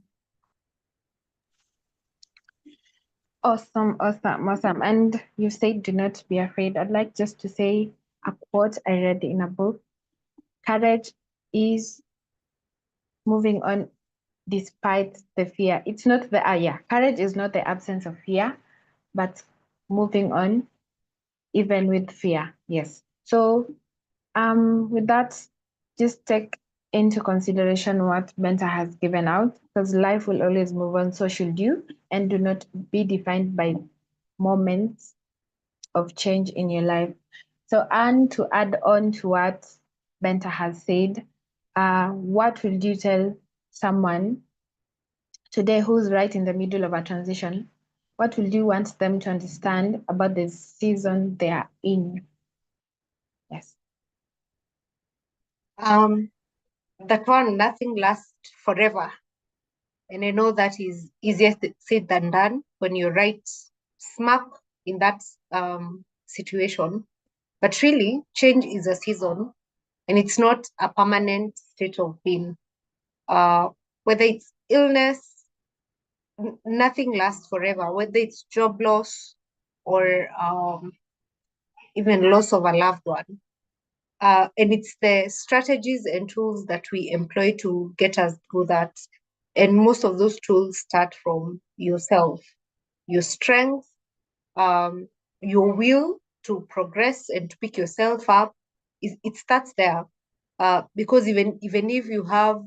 Speaker 3: Awesome, awesome, awesome. And you said do not be afraid. I'd like just to say a quote I read in a book. Courage is moving on despite the fear. It's not the courage is not the absence of fear, but moving on even with fear. Yes. So with that, just take into consideration what Benta has given out, because life will always move on, so should you, and do not be defined by moments of change in your life. So, Anne, to add on to what Benta has said, what will you tell someone today who's right in the middle of a transition? What will you want them to understand about the season they are in? Yes.
Speaker 1: That one, nothing lasts forever. And I know that is easier said than done when you're right smack in that situation. But really, change is a season, and it's not a permanent state of being. Whether it's illness, nothing lasts forever. Whether it's job loss or even loss of a loved one. And it's the strategies and tools that we employ to get us through that. And most of those tools start from yourself, your strength, your will to progress and to pick yourself up. It starts there. Because even if you have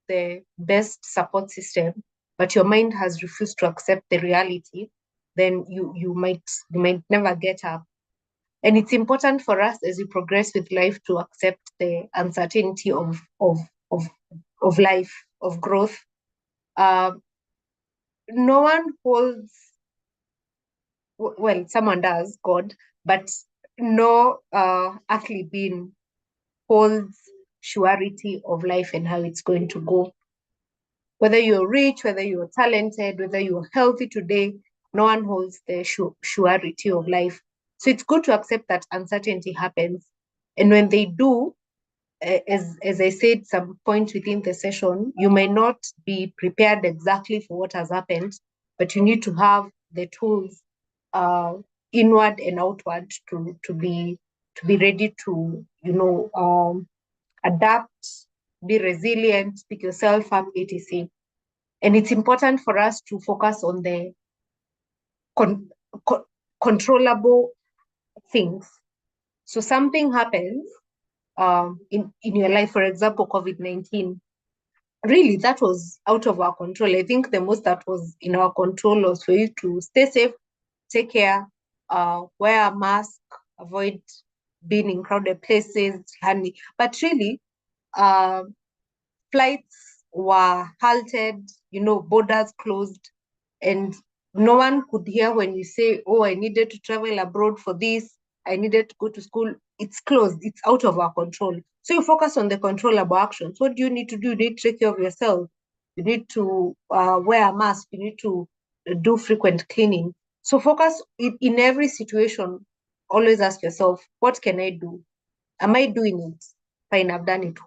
Speaker 1: the best support system, but your mind has refused to accept the reality, then you might never get up. And it's important for us as we progress with life to accept the uncertainty of life, of growth. No one holds, well, someone does, God, but no earthly being holds surety of life and how it's going to go. Whether you're rich, whether you're talented, whether you're healthy today, no one holds the surety of life. So it's good to accept that uncertainty happens. And when they do, as I said some point within the session, you may not be prepared exactly for what has happened, but you need to have the tools inward and outward to be ready to, adapt, be resilient, pick yourself up, etc. And it's important for us to focus on the controllable things. So something happens in your life, for example, COVID-19. Really, that was out of our control. I think the most that was in our control was for you to stay safe, take care, wear a mask, avoid been in crowded places, honey. But really, flights were halted, borders closed, and no one could hear when you say, oh, I needed to travel abroad for this, I needed to go to school. It's closed, it's out of our control. So you focus on the controllable actions. What do you need to do? You need to take care of yourself. You need to wear a mask. You need to do frequent cleaning. So focus in every situation. Always ask yourself, what can I do? Am I doing it? Fine, I've done it.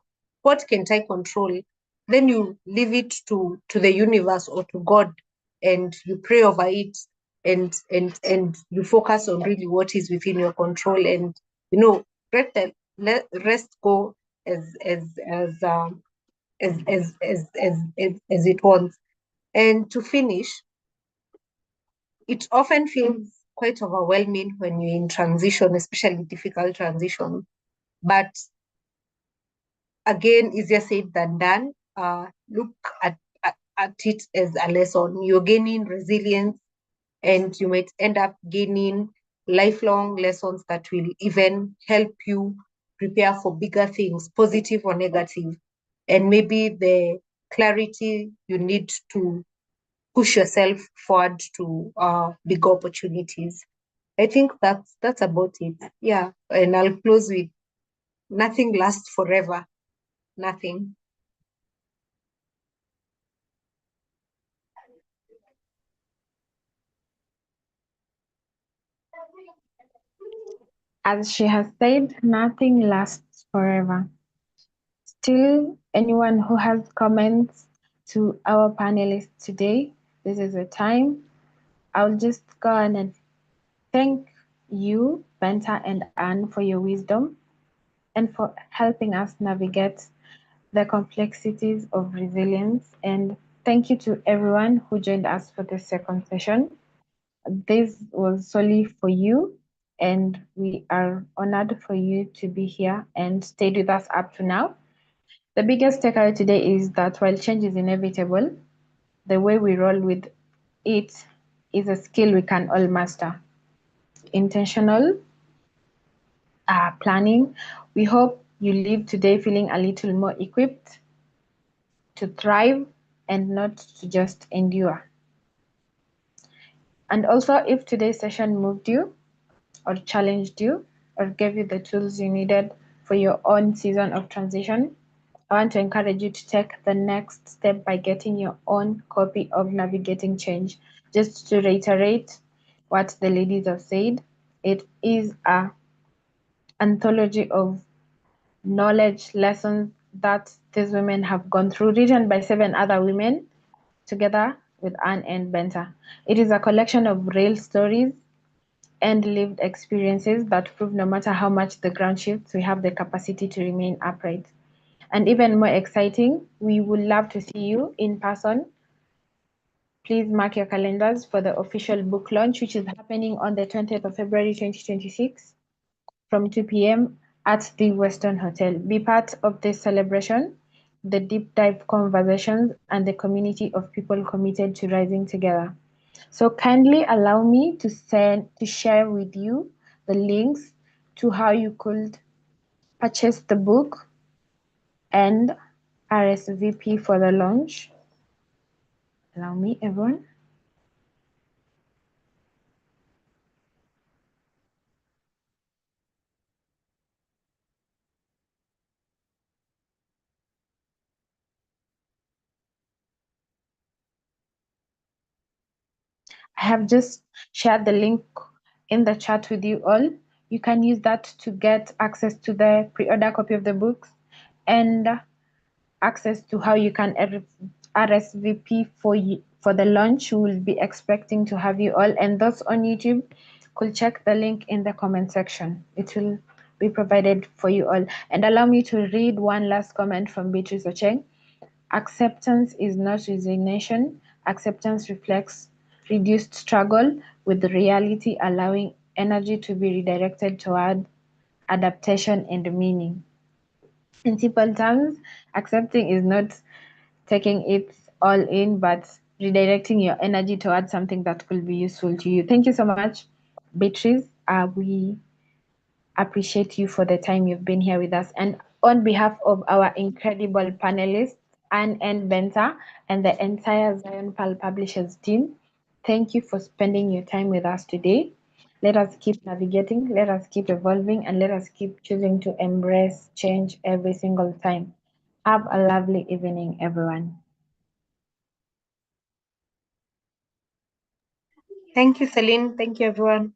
Speaker 1: What can't I control? Then you leave it to the universe or to God, and you pray over it, and you focus on really what is within your control, and let rest go as it wants. And to finish, it often feels quite overwhelming when you're in transition, especially difficult transition. But again, easier said than done. Look at it as a lesson. You're gaining resilience, and you might end up gaining lifelong lessons that will even help you prepare for bigger things, positive or negative, and maybe the clarity you need to push yourself forward to bigger opportunities. I think that's about it. Yeah, and I'll close with nothing lasts forever. Nothing.
Speaker 3: As she has said, nothing lasts forever. Still, anyone who has comments to our panelists today, this is the time. I'll just go on and thank you, Benta and Anne, for your wisdom and for helping us navigate the complexities of resilience. And thank you to everyone who joined us for the second session. This was solely for you, and we are honored for you to be here and stayed with us up to now. The biggest takeaway today is that while change is inevitable, the way we roll with it is a skill we can all master. Intentional planning. We hope you leave today feeling a little more equipped to thrive and not to just endure. And also, if today's session moved you or challenged you or gave you the tools you needed for your own season of transition, I want to encourage you to take the next step by getting your own copy of Navigating Change. Just to reiterate what the ladies have said, it is an anthology of knowledge, lessons that these women have gone through, written by 7 other women together with Anne and Benta. It is a collection of real stories and lived experiences that prove no matter how much the ground shifts, we have the capacity to remain upright. And even more exciting, we would love to see you in person. Please mark your calendars for the official book launch, which is happening on the 20th of February 2026 from 2 p.m. at the Weston Hotel. Be part of this celebration, the deep dive conversations, and the community of people committed to rising together. So kindly allow me to share with you the links to how you could purchase the book and RSVP for the launch. Allow me, everyone. I have just shared the link in the chat with you all. You can use that to get access to the pre-order copy of the books and access to how you can RSVP for the launch. We will be expecting to have you all, and those on YouTube could check the link in the comment section. It will be provided for you all. And allow me to read one last comment from Beatrice Ocheng. Acceptance is not resignation. Acceptance reflects reduced struggle with the reality, allowing energy to be redirected toward adaptation and meaning. In simple terms, accepting is not taking it all in, but redirecting your energy towards something that could be useful to you. Thank you so much, Beatrice. We appreciate you for the time you've been here with us. And on behalf of our incredible panelists, Anne and Benta, and the entire Zion Pal Publishers team, thank you for spending your time with us today. Let us keep navigating, let us keep evolving, and let us keep choosing to embrace change every single time. Have a lovely evening, everyone.
Speaker 1: Thank you, Celine. Thank you, everyone.